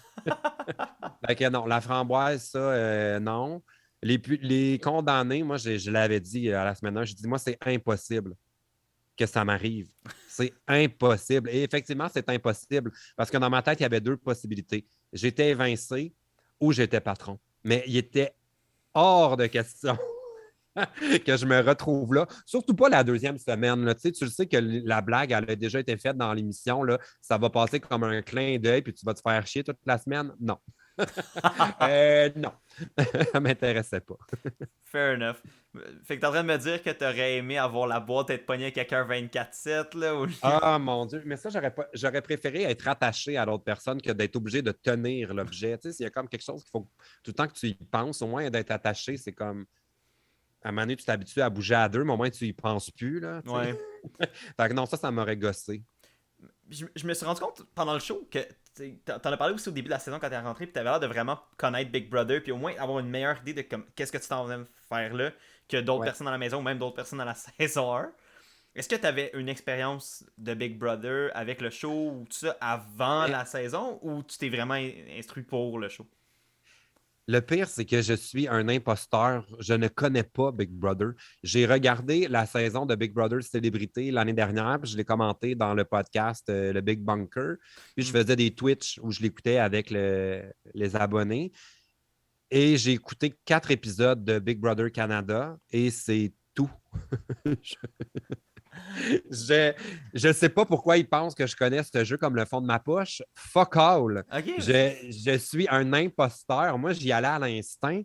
Fait que non, la framboise, ça, non. Les condamnés, moi, je l'avais dit à la semaine 1, j'ai dit, moi, c'est impossible que ça m'arrive. C'est impossible. Et effectivement, c'est impossible parce que dans ma tête, il y avait deux possibilités. J'étais évincé ou j'étais patron. Mais il était hors de question que je me retrouve là. Surtout pas la deuxième semaine. Là. Tu le sais que la blague, elle a déjà été faite dans l'émission. Là. Ça va passer comme un clin d'œil, puis tu vas te faire chier toute la semaine. Non. Non. Ça ne m'intéressait pas. Fair enough. Fait que t'es en train de me dire que t'aurais aimé avoir la boîte être pogné à quelqu'un 24/7, là, au lieu... Ah mon Dieu, mais ça, j'aurais préféré être attaché à l'autre personne que d'être obligé de tenir l'objet. Tu sais, s'il y a comme quelque chose qu'il faut tout le temps que tu y penses, au moins d'être attaché, c'est comme à un moment donné, tu t'habitues à bouger à deux, mais au moins tu y penses plus. Là, tu sais. Ouais. Fait que non, ça m'aurait gossé. je me suis rendu compte pendant le show que t'en as parlé aussi au début de la saison quand t'es rentré, puis t'avais l'air de vraiment connaître Big Brother, puis au moins avoir une meilleure idée de qu'est-ce que tu t'en venais faire là que d'autres Ouais. personnes dans la maison ou même d'autres personnes dans la saison 1. Est-ce que t'avais une expérience de Big Brother avec le show ou tout ça avant Mais la saison ou tu t'es vraiment instruit pour le show? le pire, c'est que je suis un imposteur. Je ne connais pas Big Brother. J'ai regardé la saison de Big Brother Célébrité l'année dernière, puis je l'ai commenté dans le podcast Le Big Bunker. Puis je Hmm. faisais des Twitch où je l'écoutais avec les abonnés. Et j'ai écouté 4 épisodes de Big Brother Canada et c'est tout. Je ne sais pas pourquoi ils pensent que je connais ce jeu comme le fond de ma poche. Fuck all. Ok. Je suis un imposteur. Moi, j'y allais à l'instinct.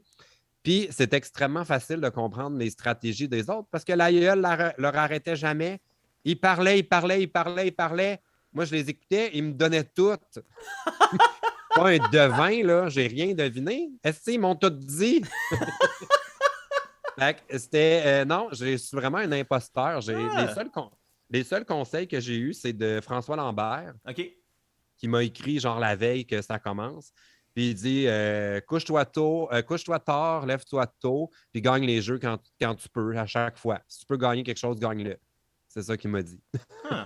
Puis c'est extrêmement facile de comprendre les stratégies des autres parce que la gueule leur arrêtait jamais. Ils parlaient, ils parlaient, ils parlaient, ils parlaient. Moi, je les écoutais, ils me donnaient toutes. Pas un devin, là, j'ai rien deviné. Est-ce qu'ils m'ont tout dit? Fait que c'était. Non, je suis vraiment un imposteur. Ah. Les seuls conseils que j'ai eus, c'est de François Lambert, Ok. qui m'a écrit genre la veille que ça commence. Puis il dit couche-toi tôt, couche-toi tard, lève-toi tôt, puis gagne les jeux quand tu peux, à chaque fois. Si tu peux gagner quelque chose, gagne-le. C'est ça qu'il m'a dit. Ah.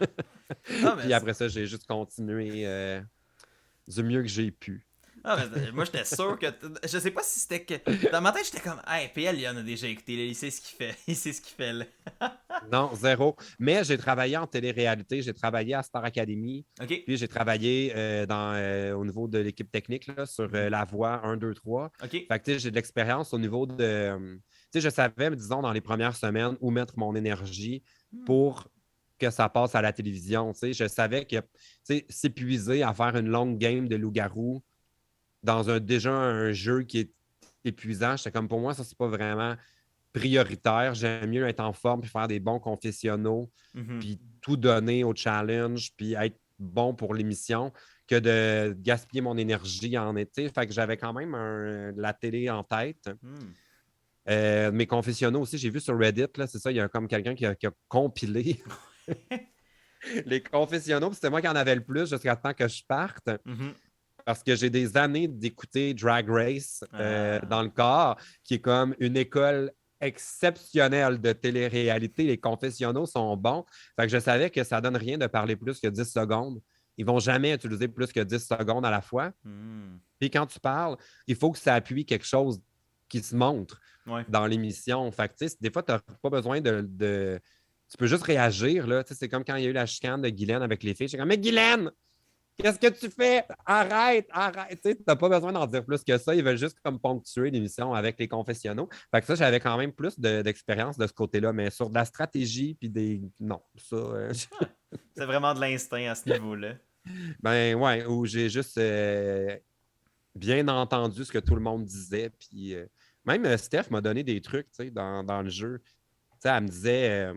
Ah, mais Puis après ça, j'ai juste continué du mieux que j'ai pu. Ah, mais moi, j'étais sûr que. Je sais pas si c'était que. Dans ma tête, j'étais comme. Hey, PL, il en a déjà écouté, là. Il sait ce qu'il fait. Il sait ce qu'il fait, là. Non, zéro. Mais j'ai travaillé en télé-réalité, j'ai travaillé à Star Academy, Ok. puis j'ai travaillé au niveau de l'équipe technique là, sur Mhm. la voix 1, 2, 3. Ok. Fait que tu sais, j'ai de l'expérience au niveau de. Tu sais, je savais, disons, dans les premières semaines, où mettre mon énergie Hmm. pour que ça passe à la télévision. Tu sais, je savais que tu sais, s'épuiser à faire une longue game de loup-garou dans déjà un jeu qui est épuisant, j'étais comme pour moi, ça, c'est pas vraiment prioritaire. J'aime mieux être en forme puis faire des bons confessionnaux, Mhm. puis tout donner au challenge, puis être bon pour l'émission que de gaspiller mon énergie en été. Fait que j'avais quand même la télé en tête. Hmm. Mes confessionnaux aussi, j'ai vu sur Reddit, là, c'est ça, il y a comme quelqu'un qui a compilé les confessionnaux, puis c'était moi qui en avais le plus jusqu'à temps que je parte. Mhm. Parce que j'ai des années d'écouter Drag Race Ah. dans le corps, qui est comme une école exceptionnelle de télé-réalité. Les confessionnaux sont bons. Fait que je savais que ça donne rien de parler plus que 10 secondes. Ils vont jamais utiliser plus que 10 secondes à la fois. Hmm. Puis quand tu parles, il faut que ça appuie quelque chose qui se montre Ouais. dans l'émission. Fait que, tu sais, des fois, tu n'as pas besoin Tu peux juste réagir. Là. Tu sais, c'est comme quand il y a eu la chicane de Guylaine avec les filles. J'ai comme, mais Guylaine, qu'est-ce que tu fais? Arrête, arrête. Tu n'as pas besoin d'en dire plus que ça. Ils veulent juste comme ponctuer l'émission avec les confessionnaux. Fait que ça, j'avais quand même plus d'expérience de ce côté-là. Mais sur de la stratégie, puis des. Non, ça. Ah. C'est vraiment de l'instinct à ce niveau-là. Ben ouais, où j'ai juste bien entendu ce que tout le monde disait. Puis même Steph m'a donné des trucs, tu sais, dans le jeu. Tu sais, elle me disait.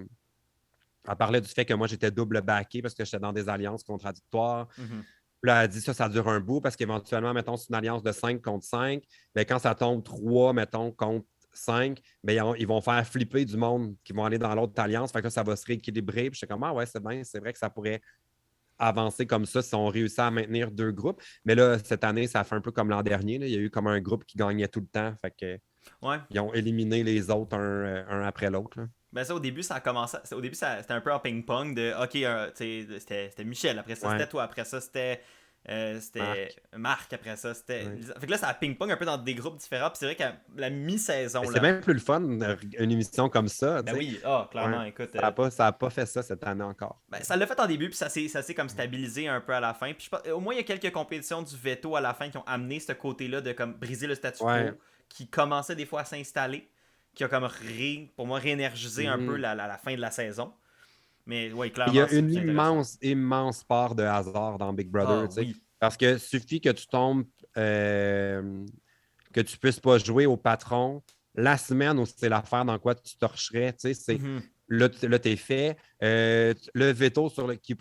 Elle parlait du fait que moi, j'étais double backé parce que j'étais dans des alliances contradictoires. Mhm. Là, elle dit ça, ça dure un bout parce qu'éventuellement, mettons, c'est une alliance de 5 contre 5. Bien, quand ça tombe 3, mettons, contre 5, bien, ils vont faire flipper du monde qui vont aller dans l'autre alliance. Fait que là, ça va se rééquilibrer. Puis je suis comme, ah ouais, c'est bien, c'est vrai que ça pourrait avancer comme ça si on réussit à maintenir 2 groupes. Mais là, cette année, ça fait un peu comme l'an dernier. Là. Il y a eu comme un groupe qui gagnait tout le temps. Fait que, Ouais. ils ont éliminé les autres un après l'autre. Là. Ben ça, au début, ça a commencé. Au début, c'était un peu en ping-pong de. Ok, tu sais, c'était Michel, après ça, Ouais, c'était toi, après ça, c'était Marc. Marc, après ça, c'était. Ouais. Fait que là, ça a ping-pong un peu dans des groupes différents. Puis c'est vrai qu'à la mi-saison, Mais c'est là. bien plus le fun, une émission comme ça. Ben Tu sais. oui, Ouais. clairement, écoute. Ça a pas fait ça cette année encore. Ben, ça l'a fait en début, puis ça s'est comme stabilisé un peu à la fin. Puis au moins, il y a quelques compétitions du veto à la fin qui ont amené ce côté-là de comme briser le statu Ouais. quo, qui commençait des fois à s'installer, qui a comme pour moi réénergisé un peu Mhm. la fin de la saison. Mais oui, Il y clairement, a c'est une plus intéressant. immense, immense part de hasard dans Big Brother, Ah tu sais. oui. Parce que suffit que tu tombes, que tu puisses pas jouer au patron la semaine où c'est l'affaire dans quoi tu torcherais, tu sais, Mhm. là, t'es fait. Le veto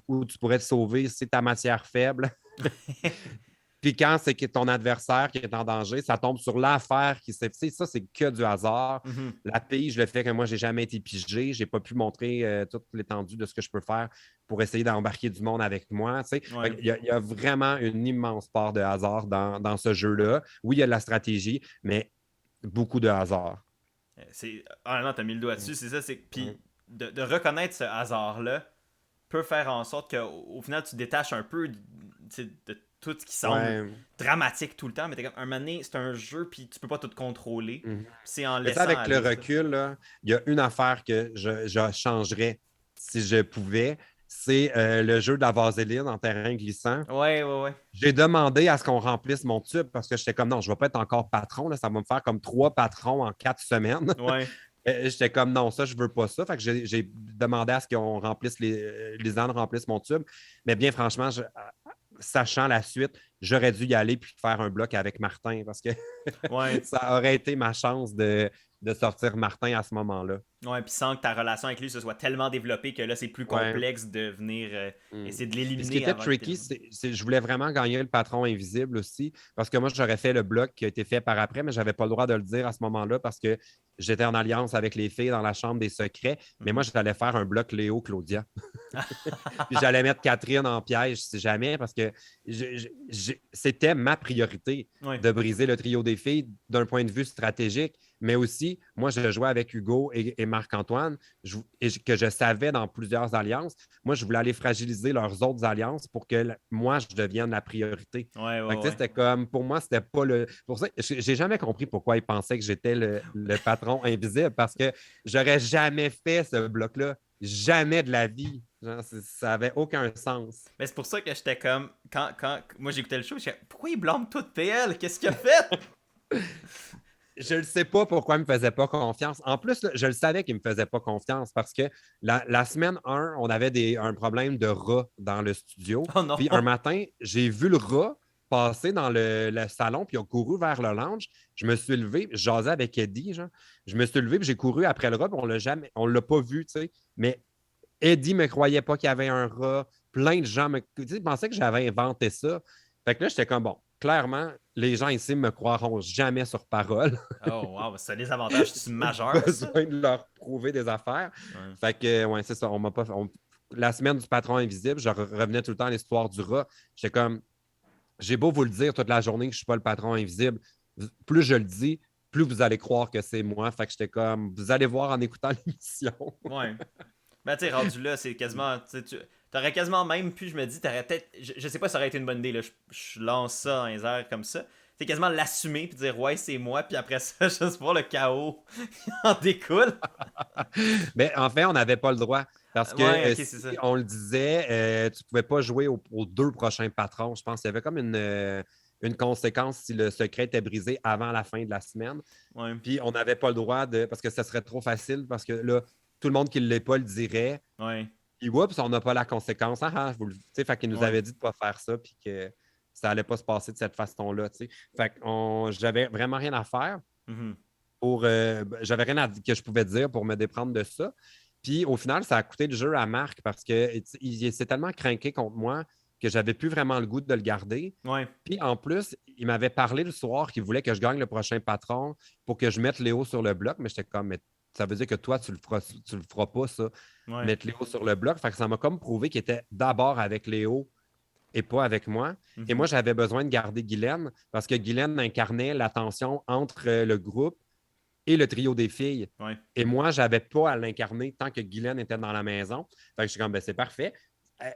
où tu pourrais te sauver, c'est ta matière faible. Puis quand c'est que ton adversaire qui est en danger, ça tombe sur l'affaire qui s'est. Ça, c'est que du hasard. Mhm. La pige, le fait que moi, j'ai jamais été pigé, j'ai pas pu montrer toute l'étendue de ce que je peux faire pour essayer d'embarquer du monde avec moi. Ouais. Il y a vraiment une immense part de hasard dans ce jeu-là. Oui, il y a de la stratégie, mais beaucoup de hasard. Ah non, t'as mis le doigt dessus, c'est ça. Puis de reconnaître ce hasard-là peut faire en sorte qu'au final, tu détaches un peu de tout ce qui semble Ouais. dramatique tout le temps. Mais t'es comme, un moment donné, c'est un jeu, puis tu peux pas tout contrôler. Mhm. C'est en Mais ça, laissant avec le aller ça. recul, là, il y a une affaire que je changerais si je pouvais. C'est le jeu de la vaseline en terrain glissant. Ouais, ouais, ouais. J'ai demandé à ce qu'on remplisse mon tube parce que j'étais comme non, je ne vais pas être encore patron. Là, ça va me faire comme 3 patrons en 4 semaines. Ouais. J'étais comme non, ça, je ne veux pas ça. Fait que j'ai demandé à ce qu'on remplisse les ânes remplissent mon tube. Mais bien franchement, sachant la suite, j'aurais dû y aller puis faire un bloc avec Martin parce que Ouais. ça aurait été ma chance de sortir Martin à ce moment-là. Ouais, puis sans que ta relation avec lui se soit tellement développée que là, c'est plus Ouais. complexe de venir essayer de Puis ce qui l'éliminer était avant qu'il tricky, t'élimine. je voulais vraiment gagner le patron invisible aussi, parce que moi, j'aurais fait le bloc qui a été fait par après, mais je n'avais pas le droit de le dire à ce moment-là parce que j'étais en alliance avec les filles dans la chambre des secrets. Mais moi, j'allais faire un bloc Léo-Claudia. Puis j'allais mettre Catherine en piège si jamais, parce que c'était ma priorité Ouais. de briser le trio des filles d'un point de vue stratégique. Mais aussi, moi, je jouais avec Hugo et Marc-Antoine, que je savais dans plusieurs alliances. Moi, je voulais aller fragiliser leurs autres alliances pour que moi, je devienne la priorité. Ouais, Fait ouais, que, ouais. c'était comme, pour moi, c'était pas le. Pour ça, j'ai jamais compris pourquoi ils pensaient que j'étais le patron invisible parce que j'aurais jamais fait ce bloc-là. Jamais de la vie. Genre, ça avait aucun sens. Mais c'est pour ça que j'étais comme. Quand moi j'écoutais le show, j'étais pourquoi il blâme tout PL? Qu'est-ce qu'il a fait? Je ne sais pas pourquoi il ne me faisait pas confiance. En plus, là, je le savais qu'il ne me faisait pas confiance parce que la semaine 1, on avait un problème de rat dans le studio. Oh non! Puis un matin, j'ai vu le rat passer dans le salon, puis il a couru vers le lounge. Je me suis levé, je jasais avec Eddie, genre. Je me suis levé, puis j'ai couru après le rat, puis on l'a pas vu, tu sais. Mais Eddie ne me croyait pas qu'il y avait un rat. Plein de gens pensaient que j'avais inventé ça. Fait que là, j'étais comme, bon, clairement, les gens ici ne me croiront jamais sur parole. Oh wow, c'est des avantages majeurs, ça? Besoin de leur prouver des affaires. Ouais. Fait que, ouais, c'est ça. On m'a pas, la semaine du patron invisible, je revenais tout le temps à l'histoire du rat. J'étais comme, j'ai beau vous le dire toute la journée que je ne suis pas le patron invisible. Plus je le dis, plus vous allez croire que c'est moi. Fait que j'étais comme, vous allez voir en écoutant l'émission. Ouais. Ben, tu sais, rendu là, c'est quasiment. T'aurais quasiment même pu, je me dis, t'aurais peut-être. Je sais pas si ça aurait été une bonne idée, là. Je lance ça dans les airs comme ça. C'est quasiment l'assumer puis dire, ouais, c'est moi, puis après ça, juste voir le chaos qui en découle. Mais en fait, on n'avait pas le droit. Parce que Ouais, ok, c'est si ça. on le disait, tu ne pouvais pas jouer aux 2 prochains patrons. Je pense qu'il y avait comme une conséquence si le secret était brisé avant la fin de la semaine. Ouais. Puis on n'avait pas le droit parce que ça serait trop facile, parce que là, tout le monde qui ne l'est pas le dirait. Ouais. Puis oups, on n'a pas la conséquence. Fait qu'il nous Ouais. avait dit de ne pas faire ça, puis que ça n'allait pas se passer de cette façon-là. Fait que j'avais vraiment rien à faire. Mhm. J'avais rien que je pouvais dire pour me déprendre de ça. Puis au final, ça a coûté le jeu à Marc parce qu'il s'est tellement craqué contre moi que j'avais plus vraiment le goût de le garder. Ouais. Puis en plus, il m'avait parlé le soir qu'il voulait que je gagne le prochain patron pour que je mette Léo sur le bloc, mais j'étais comme, mais ça veut dire que toi, tu le feras pas, ça, Ouais. mettre Léo sur le bloc. Fait que ça m'a comme prouvé qu'il était d'abord avec Léo et pas avec moi. Et Mhm. moi, j'avais besoin de garder Guylaine parce que Guylaine incarnait la tension entre le groupe et le trio des filles. Ouais. Et moi, je n'avais pas à l'incarner tant que Guylaine était dans la maison. Fait que je suis comme, ben, c'est parfait.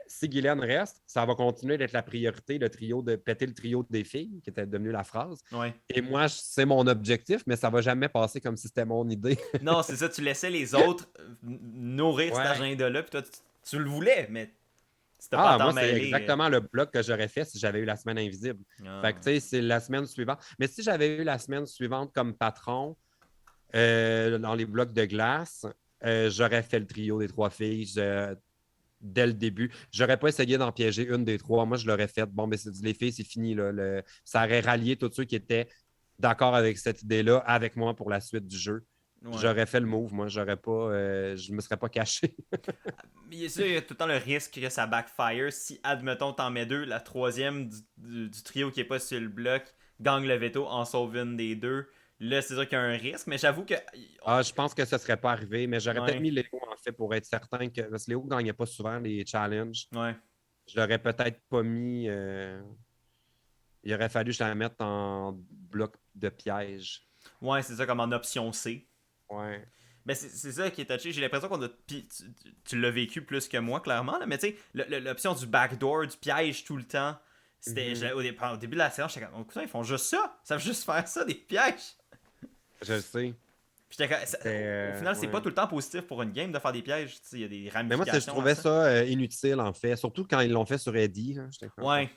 Si Guylaine reste, ça va continuer d'être la priorité, le trio de péter le trio des filles, qui était devenu la phrase. Ouais. Et moi, c'est mon objectif, mais ça ne va jamais passer comme si c'était mon idée. Non, c'est ça, tu laissais les autres nourrir cet Ouais. agenda-là, puis toi, tu le voulais, mais c'était pas à Ah, t'en moi, c'est mêler. exactement le bloc que j'aurais fait si j'avais eu la semaine invisible. Ah. Fait que, tu sais, c'est la semaine suivante. Mais si j'avais eu la semaine suivante comme patron, dans les blocs de glace, j'aurais fait le trio des 3 filles dès le début. J'aurais pas essayé d'en piéger une des 3. Moi, je l'aurais fait. Bon, mais les filles, c'est fini. Là. Ça aurait rallié tous ceux qui étaient d'accord avec cette idée-là avec moi pour la suite du jeu. Ouais. j'aurais fait le move, moi. J'aurais pas, je me serais pas caché. Mais ça, il y a tout le temps le risque que ça backfire. Si, admettons, t'en mets deux, la troisième du trio qui est pas sur le bloc gagne le veto, en sauve une des deux. Là, c'est sûr qu'il y a un risque, mais j'avoue que. Ah, je pense que ça serait pas arrivé, mais j'aurais peut-être Ouais, mis Léo, en fait, pour être certain que. Parce que Léo gagnait pas souvent les challenges. ouais. Je l'aurais peut-être pas mis. Il aurait fallu que je la mette en bloc de piège. Ouais, c'est ça, comme en option C. Ouais. Mais c'est ça qui est touché. J'ai l'impression qu'on a. Tu l'as vécu plus que moi, clairement. Là. Mais tu sais, l'option du backdoor, du piège tout le temps. C'était. Mhm. Au début de la séance, j'étais comme, oh, putain, ils font juste ça. Ils savent juste faire ça, des pièges. Je le sais. Puis j'étais C'était, au final, c'est pas ouais. tout le temps positif pour une game de faire des pièges. Il y a des Mais moi, je ramifications à trouvais ça. ça inutile, en fait. Surtout quand ils l'ont fait sur Eddie. Là. J'étais comme, Ouais.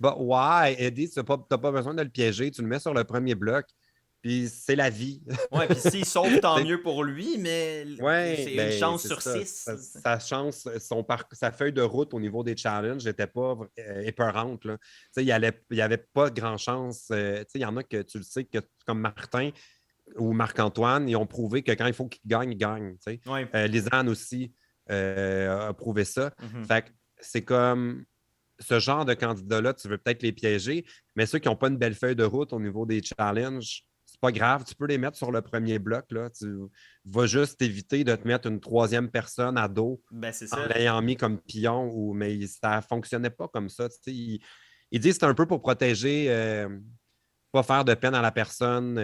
bah, ouais, Eddie, tu n'as pas besoin de le piéger. Tu le mets sur le premier bloc. Puis c'est la vie. Ouais, puis s'il sauve, tant C'est- mieux pour lui, mais ouais, c'est une ben, chance c'est sur ça. 6. Sa chance, sa feuille de route au niveau des challenges n'était pas épeurante. Là. Tu sais, il y avait pas grand chance. Tu sais, il y en a que tu le sais, que, comme Martin ou Marc-Antoine, ils ont prouvé que quand il faut qu'ils gagnent, ils gagnent. Tu sais. Ouais. Lisanne aussi a prouvé ça. Mhm. Fait que c'est comme ce genre de candidats-là, tu veux peut-être les piéger, mais ceux qui n'ont pas une belle feuille de route au niveau des challenges, c'est pas grave, tu peux les mettre sur le premier bloc. Là. Tu vas juste éviter de te mettre une troisième personne à dos Ben, c'est en ça. l'ayant mis comme pion, mais ça ne fonctionnait pas comme ça. Tu sais, ils disent que c'est un peu pour protéger, pas faire de peine à la personne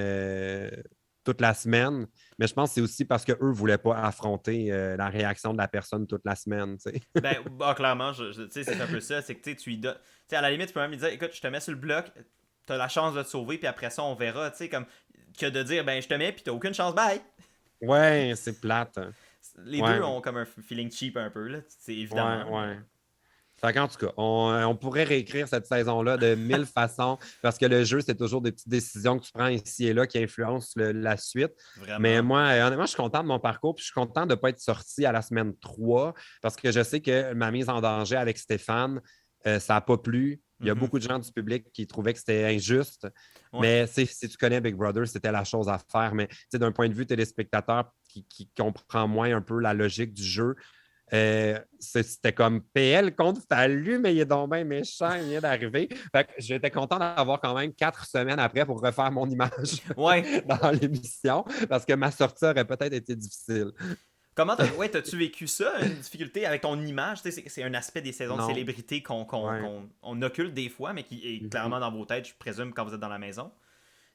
toute la semaine, mais je pense que c'est aussi parce qu'eux ne voulaient pas affronter la réaction de la personne toute la semaine. Tu sais. Ben, bah, clairement, tu sais, c'est un peu ça. C'est que tu sais, tu lui donnes. Tu sais, à la limite, tu peux même lui dire, écoute, je te mets sur le bloc, t'as la chance de te sauver, puis après ça, on verra. Tu sais, comme que de dire, ben, je te mets, puis t'as aucune chance, bye. Ouais, c'est plate. Les deux Ouais, ont comme un feeling cheap un peu, là. C'est ouais, évidemment. ouais. Fait qu'en tout cas, on pourrait réécrire cette saison-là de mille façons parce que le jeu, c'est toujours des petites décisions que tu prends ici et là qui influencent la suite. Mais Vraiment. moi, honnêtement, je suis content de mon parcours puis je suis content de ne pas être sorti à la semaine 3 parce que je sais que ma mise en danger avec Stéphane, ça n'a pas plu. Il y a Mhm. beaucoup de gens du public qui trouvaient que c'était injuste. Ouais. Mais si tu connais Big Brother, c'était la chose à faire. Mais d'un point de vue téléspectateur qui comprend moins un peu la logique du jeu, c'était comme PL contre Fallu, mais il est donc bien méchant, il vient d'arriver. Fait que j'étais content d'avoir quand même 4 semaines après pour refaire mon image Ouais. dans l'émission parce que ma sortie aurait peut-être été difficile. Ouais, t'as-tu vécu ça, une difficulté avec ton image? Tu sais, c'est un aspect des saisons de Non. célébrité Ouais. on occulte des fois, mais qui est Mhm. clairement dans vos têtes, je présume, quand vous êtes dans la maison.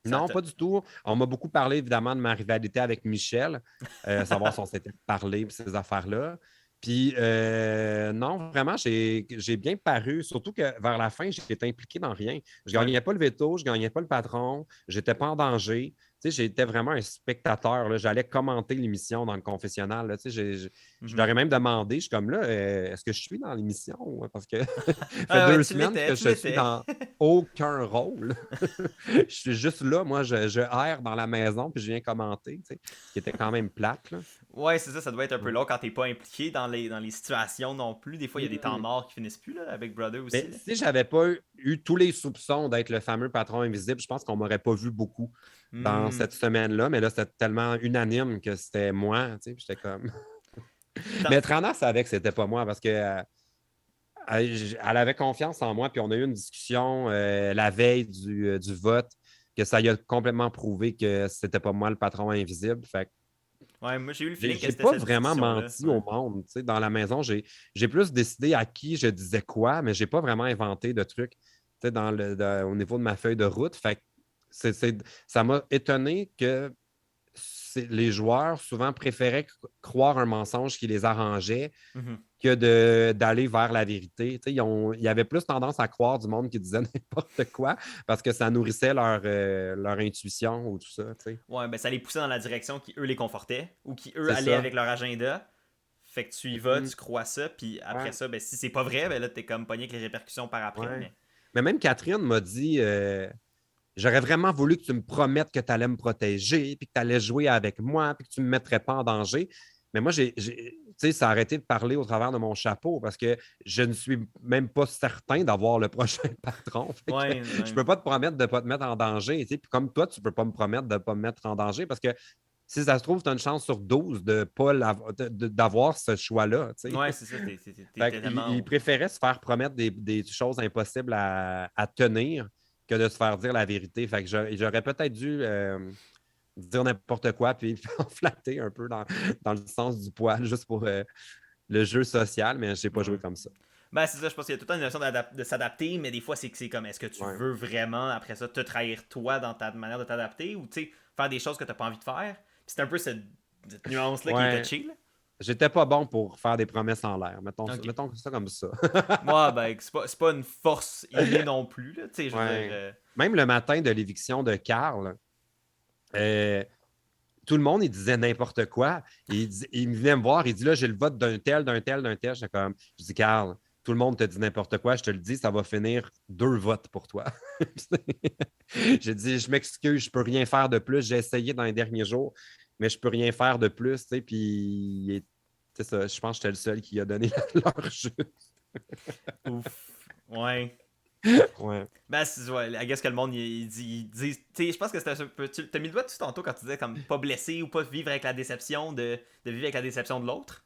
Ça Non, te... pas du tout. On m'a beaucoup parlé, évidemment, de ma rivalité avec Michel, savoir si on s'était parlé, ces affaires-là. Puis, non, vraiment, j'ai bien paru, surtout que vers la fin, j'étais impliqué dans rien. Je Ouais. gagnais pas le veto, je gagnais pas le patron, j'étais pas en danger. Tu sais, j'étais vraiment un spectateur. Là. J'allais commenter l'émission dans le confessionnal. Là. Tu sais, je Mhm. leur ai même demandé, je suis comme là, est-ce que je suis dans l'émission? Parce que ça fait Ah ouais, deux tu semaines l'étais, que tu je suis l'étais. dans aucun rôle. Je suis juste là, moi, je erre dans la maison, puis je viens commenter, tu sais, ce qui était quand même plate. Là. Ouais, c'est ça, ça doit être un peu Ouais. long quand t'es pas impliqué dans les situations non plus. Des fois, il y a des temps Mm. morts qui finissent plus, là, avec Brother aussi. Mais Là. si j'avais pas eu tous les soupçons d'être le fameux patron invisible, je pense qu'on m'aurait pas vu beaucoup dans Hmm. cette semaine-là. Mais là, c'était tellement unanime que c'était moi. Tu sais, puis j'étais comme. Dans- Mais Trana savait que c'était pas moi parce que elle avait confiance en moi. Puis on a eu une discussion la veille du vote que ça y a complètement prouvé que c'était pas moi le patron invisible. Fait que Ouais, moi, j'ai eu le feeling que j'ai c'était pas cette vraiment discussion-là. menti Ouais. au monde. Tu sais, dans la maison, j'ai plus décidé à qui je disais quoi, mais j'ai pas vraiment inventé de trucs tu sais, au niveau de ma feuille de route. Fait que ça m'a étonné que les joueurs souvent préféraient croire un mensonge qui les arrangeait Mhm. que d'aller vers la vérité. Tu sais, ils avaient plus tendance à croire du monde qui disait n'importe quoi parce que ça nourrissait leur intuition ou tout ça. Tu sais. Ouais, ben ça les poussait dans la direction qui, eux, les confortait ou qui, eux, C'est allaient ça. avec leur agenda. Fait que tu y vas, Mhm. tu crois ça, puis après Ouais. ça, ben si c'est pas vrai, ben là, t'es comme pogné avec les répercussions par après. Ouais. Mais Mais même Catherine m'a dit j'aurais vraiment voulu que tu me promettes que tu allais me protéger, puis que tu allais jouer avec moi, puis que tu ne me mettrais pas en danger. Mais moi, tu sais, ça a arrêté de parler au travers de mon chapeau parce que je ne suis même pas certain d'avoir le prochain patron. Fait que ouais, je ouais. ne peux pas te promettre de ne pas te mettre en danger. Tu sais. Puis comme toi, tu ne peux pas me promettre de ne pas me mettre en danger parce que si ça se trouve, tu as une chance sur 12 d'avoir ce choix-là. Ouais, c'est ça. T'es Il tellement. préférait se faire promettre des choses impossibles à tenir que de se faire dire la vérité. Fait que j'aurais peut-être dû dire n'importe quoi puis en flatter un peu dans le sens du poil, juste pour le jeu social, mais je n'ai pas joué Ouais. comme ça. Ben, c'est ça, je pense qu'il y a tout le temps une notion de s'adapter, mais des fois, c'est que c'est comme est-ce que tu Ouais. veux vraiment, après ça, te trahir toi dans ta manière de t'adapter ou, tu sais, faire des choses que t'as pas envie de faire. Puis c'est un peu cette nuance-là qui est Ouais. touchée, là. J'étais pas bon pour faire des promesses en l'air. Ok. Mettons ça comme ça. Moi, ben, c'est pas une force innée non plus, là, tu sais, je veux dire. Ouais. Même le matin de l'éviction de Carl, euh, tout le monde, il disait n'importe quoi. Il venait me voir, il dit là, j'ai le vote d'un tel, d'un tel, d'un tel. Je dis, Carl, tout le monde te dit n'importe quoi, je te le dis, ça va finir 2 votes pour toi. J'ai dit, je m'excuse, je peux rien faire de plus. J'ai essayé dans les derniers jours, mais je peux rien faire de plus. Tu sais, puis, c'est ça, je pense que j'étais le seul qui a donné leur jeu. Ouf. Ouais. Ouais. Ben, ouais, I guess que le monde, il dit. Tu sais, je pense que c'était un peu. T'as mis le doigt dessus tantôt quand tu disais, comme, pas blessé ou pas vivre avec la déception de vivre avec la déception de l'autre.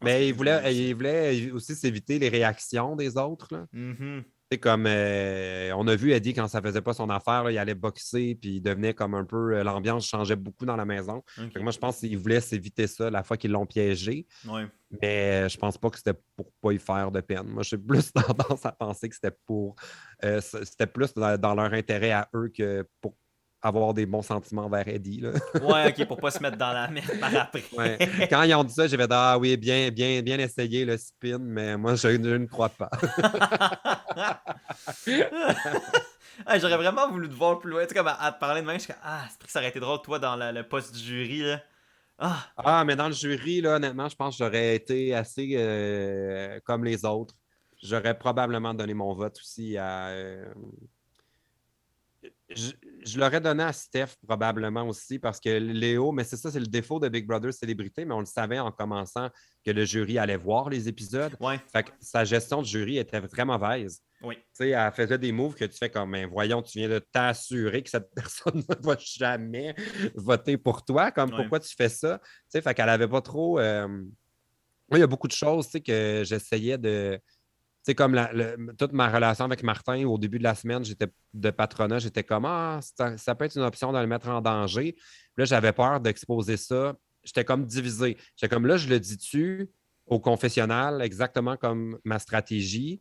Je pense que Mais c'est vraiment ça. il voulait aussi s'éviter les réactions des autres. Là. Mhm. C'est comme on a vu Eddie quand ça faisait pas son affaire, là, il allait boxer, puis il devenait comme un peu. L'ambiance changeait beaucoup dans la maison. Fait que Ok. moi, je pense qu'il voulait s'éviter ça la fois qu'ils l'ont piégé. Ouais. Mais je pense pas que c'était pour pas y faire de peine. Moi, j'ai plus tendance à penser que c'était plus dans leur intérêt à eux que pour avoir des bons sentiments vers Eddie. Là. Ouais, ok, pour pas se mettre dans la merde par après. Ouais. Quand ils ont dit ça, j'ai fait ah oui, bien, bien, bien essayé le spin, mais moi, je ne crois pas. Ah, j'aurais vraiment voulu te voir plus loin. Tu sais, comme à te parler de même, je suis comme, ah, c'est que ça aurait été drôle, toi, dans le poste du jury, là. Ah, Ah, mais dans le jury, là, honnêtement, je pense que j'aurais été assez comme les autres. J'aurais probablement donné mon vote aussi à. Je, je l'aurais donné à Steph probablement aussi parce que Léo, mais c'est ça, c'est le défaut de Big Brother Célébrité, mais on le savait en commençant que le jury allait voir les épisodes. ouais, Fait que sa gestion de jury était très mauvaise. oui. Tu sais, elle faisait des moves que tu fais comme, voyons, tu viens de t'assurer que cette personne ne va jamais voter pour toi. Comme, Ouais. pourquoi tu fais ça? Tu sais, fait qu'elle n'avait pas trop. Moi, il y a beaucoup de choses, tu sais, que j'essayais de. Tu sais, comme toute ma relation avec Martin, au début de la semaine, j'étais de patronat, j'étais comme, ah, ça peut être une option de le mettre en danger. Puis là, j'avais peur d'exposer ça. J'étais comme divisé. J'étais comme, là, je le dis-tu au confessionnal, exactement comme ma stratégie,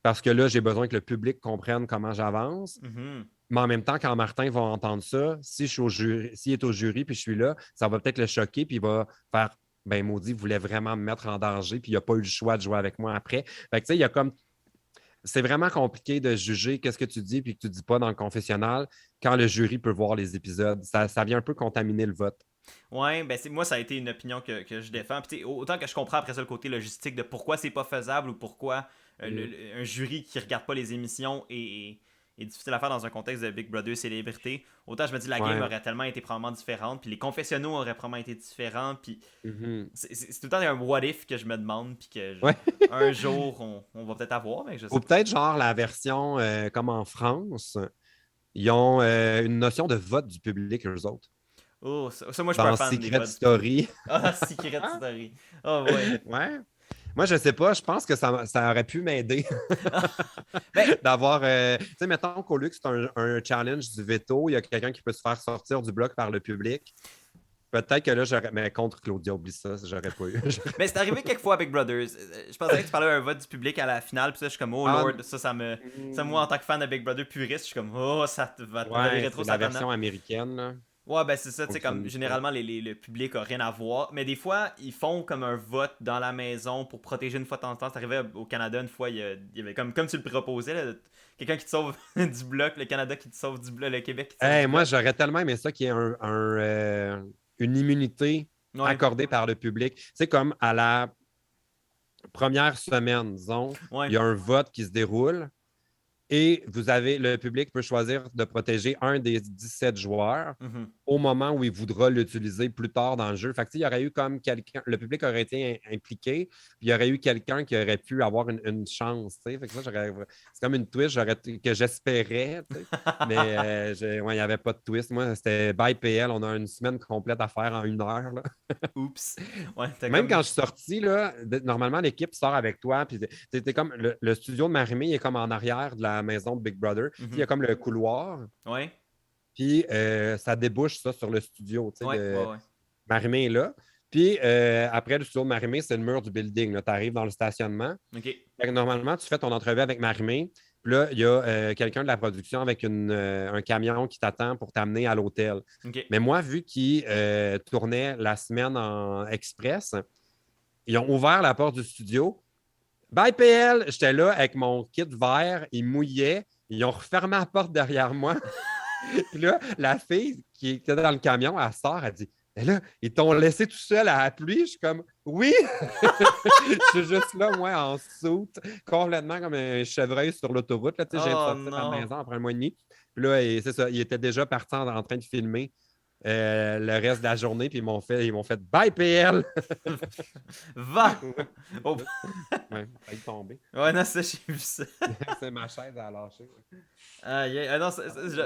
parce que là, j'ai besoin que le public comprenne comment j'avance. Mhm. Mais en même temps, quand Martin va entendre ça, si je suis au jury, s'il est au jury puis je suis là, ça va peut-être le choquer puis il va faire ben maudit, voulait vraiment me mettre en danger puis il n'a pas eu le choix de jouer avec moi après. Fait que tu sais, il y a comme c'est vraiment compliqué de juger qu'est-ce que tu dis puis que tu dis pas dans le confessionnal quand le jury peut voir les épisodes. Ça vient un peu contaminer le vote. Ouais, ben moi ça a été une opinion que je défends. Puis autant que je comprends après ça le côté logistique de pourquoi c'est pas faisable ou pourquoi un jury qui regarde pas les émissions est difficile à faire dans un contexte de Big Brother célébrité. Autant je me dis la game Ouais. aurait tellement été probablement différente, puis les confessionnaux auraient probablement été différents, puis Mhm. c'est tout le temps un what if que je me demande, puis que Ouais. un jour on va peut-être avoir, mais je sais Ou pas. peut-être genre la version comme en France, ils ont une notion de vote du public, eux autres. Oh, ça, moi je suis pas un Dans fan des Secret votes du public. Story. Ah, Secret Story. Oh ouais. Ouais. Moi, je sais pas, je pense que ça aurait pu m'aider Ben, d'avoir. Tu sais, mettons qu'au lieu que c'est un challenge du veto, il y a quelqu'un qui peut se faire sortir du bloc par le public. Peut-être que là, j'aurais. Mais contre Claudia, oublie ça, j'aurais pas eu. mais c'est arrivé quelques fois avec Brothers. Je pensais que tu parlais d'un vote du public à la finale, puis ça, je suis comme, oh Ah, lord, ça, moi, en tant que fan de Big Brother puriste, je suis comme, oh, ça va ouais, virer trop c'est la Satan. version américaine, là. Ouais, ben c'est ça, tu sais, Fonctionne comme, pas. généralement, le public a rien à voir, mais des fois, ils font comme un vote dans la maison pour protéger une fois de temps en temps. C'est arrivé au Canada, une fois, il y avait comme tu le proposais, là, quelqu'un qui te sauve du bloc, le Canada qui te sauve du bloc, le Québec qui te sauve Hey, du moi, bloc. j'aurais tellement aimé ça qu'il y ait une immunité Ouais, accordée par le public. C'est comme à la première semaine, disons, ouais, il y a un vote qui se déroule. Et le public peut choisir de protéger un des 17 joueurs Mhm. au moment où il voudra l'utiliser plus tard dans le jeu. Fait que, il y aurait eu comme quelqu'un, le public aurait été impliqué, puis il y aurait eu quelqu'un qui aurait pu avoir une chance. Fait que ça, c'est comme une twist que j'espérais, mais ouais, il n'y avait pas de twist. Moi, c'était bye PL, on a une semaine complète à faire en 1 heure. Là. Oups. Ouais, t'as Même quand comme. je suis sorti, là, normalement, l'équipe sort avec toi. Puis t'es comme le studio de Marimé est comme en arrière de la maison de Big Brother. Il y a Mhm. comme le couloir. Ouais, Puis ça débouche ça sur le studio. ouais, ouais, ouais. Marimé est là. Puis après le studio de Marimé, c'est le mur du building. Tu arrives dans le stationnement. Ok. Fait que normalement, tu fais ton entrevue avec Marimé. Puis là, il y a quelqu'un de la production avec un camion qui t'attend pour t'amener à l'hôtel. Ok. Mais moi, vu qu'il tournait la semaine en express, ils ont ouvert la porte du studio. Bye PL, j'étais là avec mon kit vert, il mouillait, ils ont refermé la porte derrière moi. Puis là, la fille qui était dans le camion, elle sort, elle dit mais là, ils t'ont laissé tout seul à la pluie. Je suis comme oui, je suis juste là, moi, en soute, complètement comme un chevreuil sur l'autoroute. Là, je viens de Oh sortir de la non. maison après un mois et demi. Puis là, c'est ça, il était déjà parti en train de filmer le reste de la journée, puis ils m'ont fait Bye PL! Va! Ouais, Oh. ouais, ça est tombé. Ouais, non, ça, j'ai vu ça. C'est ma chaise à lâcher. Aïe, aïe. Ah non,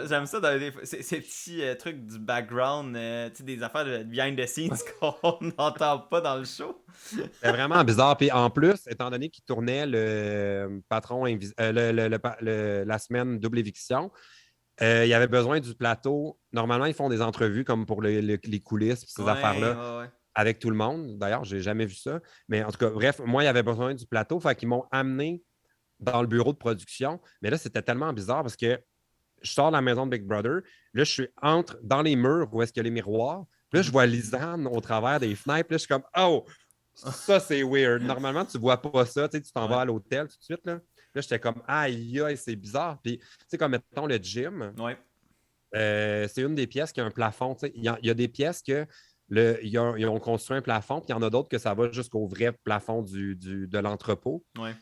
j'aime ça dans ces petits trucs du background, tu sais, des affaires de behind the scenes qu'on n'entend pas dans le show. C'est vraiment bizarre. Puis en plus, étant donné qu'il tournait le patron la semaine double éviction, il y avait besoin du plateau. Normalement, ils font des entrevues comme pour les coulisses et ces Ouais, affaires-là ouais, ouais. avec tout le monde. D'ailleurs, je n'ai jamais vu ça. Mais en tout cas, bref, moi, il y avait besoin du plateau. Fait qu'ils m'ont amené dans le bureau de production. Mais là, c'était tellement bizarre parce que je sors de la maison de Big Brother. Là, je suis dans les murs où est-ce qu'il y a les miroirs. Puis là, je Mhm. vois Lisanne au travers des fenêtres. Puis là, je suis comme, oh, ça, c'est weird. Normalement, tu ne vois pas ça. Tu t'en vas Ouais, à l'hôtel tout de suite. Là, j'étais comme, aïe, aïe, c'est bizarre. Puis, tu sais, comme mettons le gym, ouais. c'est une des pièces qui a un plafond. Il y a des pièces que ils ont construit un plafond, puis il y en a d'autres que ça va jusqu'au vrai plafond de l'entrepôt. Ouais.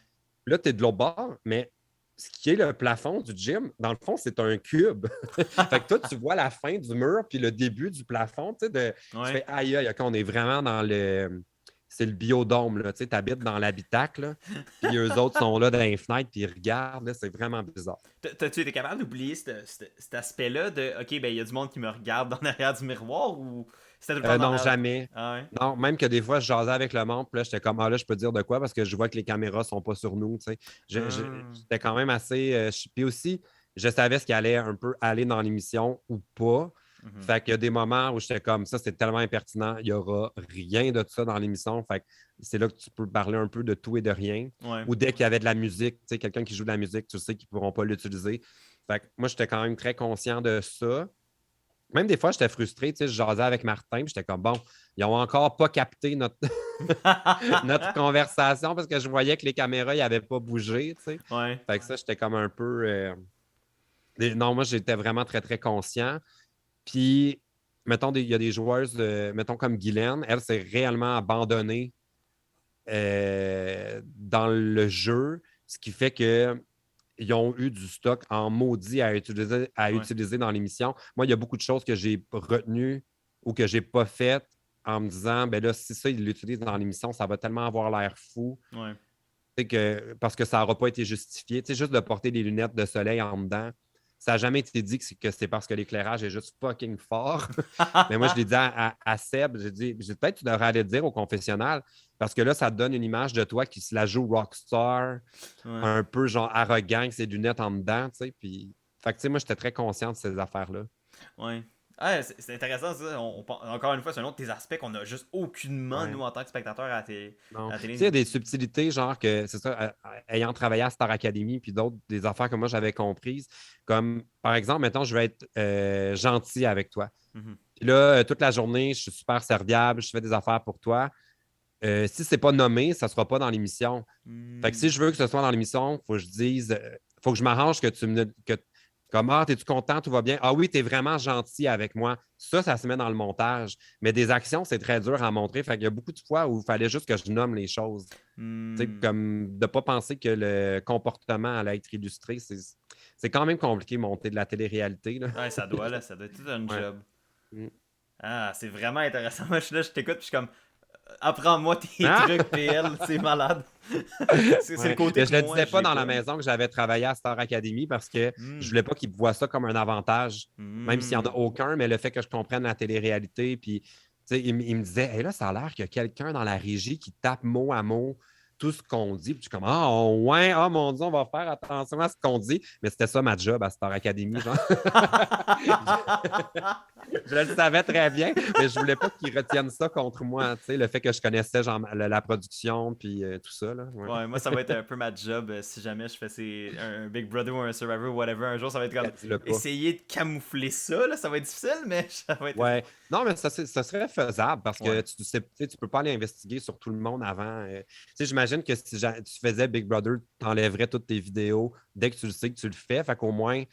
Là, tu es de l'autre bord, mais ce qui est le plafond du gym, dans le fond, c'est un cube. Fait que toi, tu vois la fin du mur puis le début du plafond. Tu Ouais. fais aïe, aïe, OK, on est vraiment dans le. C'est le biodôme. Tu habites dans l'habitacle, là, puis eux autres sont là dans les fenêtres, puis ils regardent. Là, c'est vraiment bizarre. T'as-tu été capable d'oublier cet aspect-là de OK, ben il y a du monde qui me regarde dans l'arrière du miroir ou c'était tout le temps dans Non, l'arrière? jamais. Ah ouais. Non, même que des fois, je jasais avec le monde, puis là, j'étais comme, ah là, je peux dire de quoi parce que je vois que les caméras sont pas sur nous, tu sais. Ah. J'étais quand même assez. Puis aussi, je savais ce qui allait un peu aller dans l'émission ou pas. Mhm. Fait qu'il y a des moments où j'étais comme ça, c'est tellement impertinent, il n'y aura rien de ça dans l'émission. Fait que c'est là que tu peux parler un peu de tout et de rien. Ouais. Ou dès qu'il y avait de la musique, tu sais, quelqu'un qui joue de la musique, tu sais qu'ils ne pourront pas l'utiliser. Fait que moi, j'étais quand même très conscient de ça. Même des fois, j'étais frustré, tu sais, je jasais avec Martin, puis j'étais comme, bon, ils n'ont encore pas capté notre conversation parce que je voyais que les caméras n'avaient pas bougé, tu sais. Ouais. Fait que ça, j'étais comme un peu... Non, moi, j'étais vraiment très, très conscient. Puis, mettons, il y a des joueuses, mettons comme Guylaine, elle s'est réellement abandonnée dans le jeu, ce qui fait que ils ont eu du stock en maudit à Ouais. utiliser dans l'émission. Moi, il y a beaucoup de choses que j'ai retenues ou que j'ai pas faites en me disant, ben là, si ça, ils l'utilisent dans l'émission, ça va tellement avoir l'air fou. Ouais. Parce que ça n'aura pas été justifié. Tu sais, juste de porter des lunettes de soleil en dedans, ça n'a jamais été dit que c'est parce que l'éclairage est juste fucking fort. Mais moi, je l'ai dit à Seb, j'ai dit peut-être que tu devrais aller le dire au confessionnal, parce que là, ça te donne une image de toi qui se la joue rockstar, Ouais. un peu genre arrogant, avec ses lunettes en dedans, tu sais. Puis, fait que, tu sais, moi, j'étais très conscient de ces affaires-là. Ouais. Ah, c'est intéressant ça. Encore une fois, c'est un autre des aspects qu'on a juste aucunement, Ouais. nous, en tant que spectateurs à Non. la Tu sais, télé. il y a des subtilités, genre que, c'est ça, ayant travaillé à Star Academy, puis d'autres, des affaires que moi j'avais comprises, comme, par exemple, mettons, je vais être gentil avec toi. Mhm. Puis là, toute la journée, je suis super serviable, je fais des affaires pour toi. Si c'est pas nommé, ça sera pas dans l'émission. Fait que si Hmm. je veux que ce soit dans l'émission, il faut que je dise, faut que je m'arrange que tu me. Comme, ah, es-tu content, tout va bien? Ah oui, tu es vraiment gentil avec moi. Ça se met dans le montage. Mais des actions, c'est très dur à montrer. Fait qu'il y a beaucoup de fois où il fallait juste que je nomme les choses. Tu sais, Hmm. comme de ne pas penser que le comportement allait être illustré. c'est quand même compliqué de monter de la télé-réalité, là. Ouais, ça doit, là, ça doit être tout un Ouais. job. Mm. Ah, c'est vraiment intéressant. Moi, je suis là, je t'écoute, puis je suis comme, apprends-moi tes Ah! trucs, PL, c'est malade. C'est le Ouais. côté Mais que je le moi, disais pas j'ai dans la pas. maison que j'avais travaillé à Star Academy parce que je Hmm. voulais pas qu'ils voient ça comme un avantage, même s'il n'y en a Hmm. aucun, mais le fait que je comprenne la télé-réalité, puis tu sais, il me disait, hey, là, ça a l'air qu'il y a quelqu'un dans la régie qui tape mot à mot tout ce qu'on dit. Puis je suis comme, ah, ouais, ah, mon Dieu, on va faire attention à ce qu'on dit. Mais c'était ça ma job à Star Academy, genre. Je le savais très bien, mais je voulais pas qu'ils retiennent ça contre moi, tu sais, le fait que je connaissais genre, la production, puis tout ça, là. Ouais. Ouais, moi, ça va être un peu ma job si jamais je fais un Big Brother ou un Survivor ou whatever. Un jour, ça va être comme Dis-le pas. essayer de camoufler ça, là. Ça va être difficile, mais ça va être. Ouais. Non, mais ça serait faisable parce que Ouais. tu sais, tu peux pas aller investiguer sur tout le monde avant. Tu sais, j'imagine que si tu faisais Big Brother, tu enlèverais toutes tes vidéos dès que tu le sais que tu le fais. Fait qu'au moins,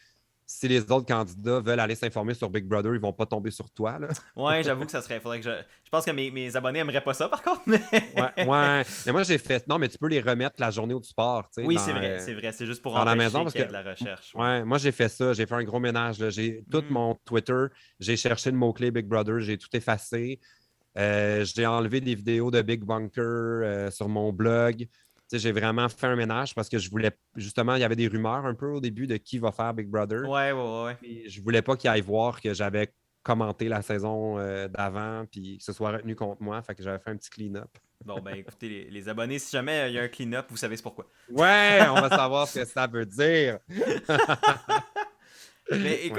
si les autres candidats veulent aller s'informer sur Big Brother, ils vont pas tomber sur toi, là. Ouais, j'avoue que ça serait. Faudrait que je pense que mes abonnés aimeraient pas ça, par contre, mais. Ouais, ouais. Mais moi, j'ai fait. Non, mais tu peux les remettre la journée où tu pars, tu sais, Oui, c'est vrai, c'est vrai. C'est juste pour dans la maison empêcher parce qu'il y que ait de la recherche. Ouais. ouais, moi j'ai fait ça, j'ai fait un gros ménage. Là. J'ai tout Hmm. mon Twitter, j'ai cherché le mot-clé Big Brother, j'ai tout effacé. J'ai enlevé des vidéos de Big Bunker sur mon blog. Tu sais, j'ai vraiment fait un ménage parce que je voulais justement, il y avait des rumeurs un peu au début de qui va faire Big Brother. Ouais, ouais, ouais. Et je voulais pas qu'ils aillent voir que j'avais commenté la saison d'avant puis que ce soit retenu contre moi. Fait que j'avais fait un petit clean-up. Bon, ben écoutez, les abonnés, si jamais il y a un clean-up, vous savez c'est pourquoi. Ouais, on va savoir ce que ça veut dire. Mais écoute,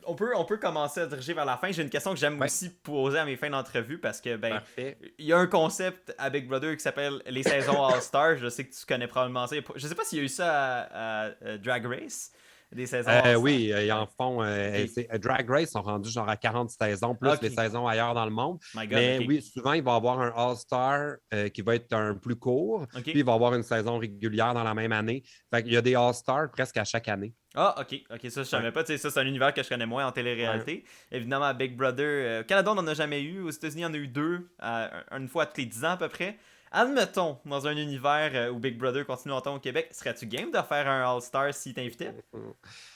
Ouais. on peut commencer à diriger vers la fin. J'ai une question que j'aime Ouais, aussi poser à mes fins d'entrevue parce que, ben, parfait. il y a un concept à Big Brother qui s'appelle les saisons All-Star. Je sais que tu connais probablement ça. Je sais pas s'il y a eu ça à Drag Race, des saisons All-Star. Oui, ils Ouais. en font. Ok. Drag Race sont rendus genre à 40 saisons, plus les Ok. saisons ailleurs dans le monde. My God, Mais ok. oui, souvent, il va y avoir un All-Star qui va être un plus court, Ok. puis il va y avoir une saison régulière dans la même année. Fait qu'il y a des All-Stars presque à chaque année. Ah, ok, ok, ça je Ouais, savais pas, tu sais, ça c'est un univers que je connais moins en ouais. télé-réalité. Évidemment, à Big Brother, au Canada on n'en a jamais eu, aux États-Unis on en a eu deux, une fois tous les 10 ans à peu près. Admettons, dans un univers où Big Brother continue longtemps au Québec, serais-tu game de faire un All-Star s'il t'invitait? Ou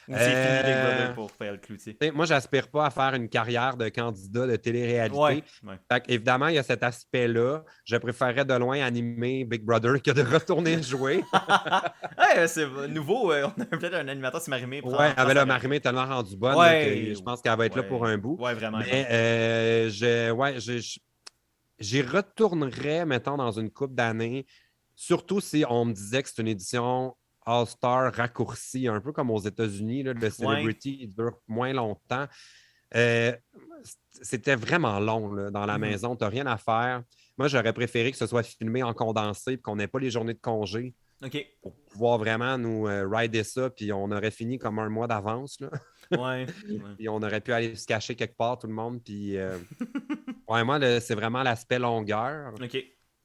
c'est fini Big Brother Euh, pour faire le clou, tu sais? Moi, j'aspire pas à faire une carrière de candidat de Ouais, télé-réalité. ouais. Fait évidemment, il y a cet aspect-là. Je préférerais de loin animer Big Brother que de retourner jouer. Ouais, c'est nouveau, on a peut-être un animateur, si Marimé Ouais, prend avec sa la retraite. Marimé est tellement rendue bonne là, que Ouais, je pense qu'elle va être là pour ouais, un bout. ouais, vraiment, vraiment. Mais j'y retournerais, mettons, dans une couple d'années, surtout si on me disait que c'est une édition All-Star raccourcie, un peu comme aux États-Unis, là, le Ouais. Celebrity il dure moins longtemps. Euh, C'était vraiment long là, dans la Mhm. maison, tu n'as rien à faire. Moi, j'aurais préféré que ce soit filmé en condensé et qu'on n'ait pas les journées de congé Ok. pour pouvoir vraiment nous rider ça, puis on aurait fini comme un mois d'avance. Là. Ouais. Ouais. Puis on aurait pu aller se cacher quelque part, tout le monde. Puis, ouais, moi, c'est vraiment l'aspect longueur. Ok.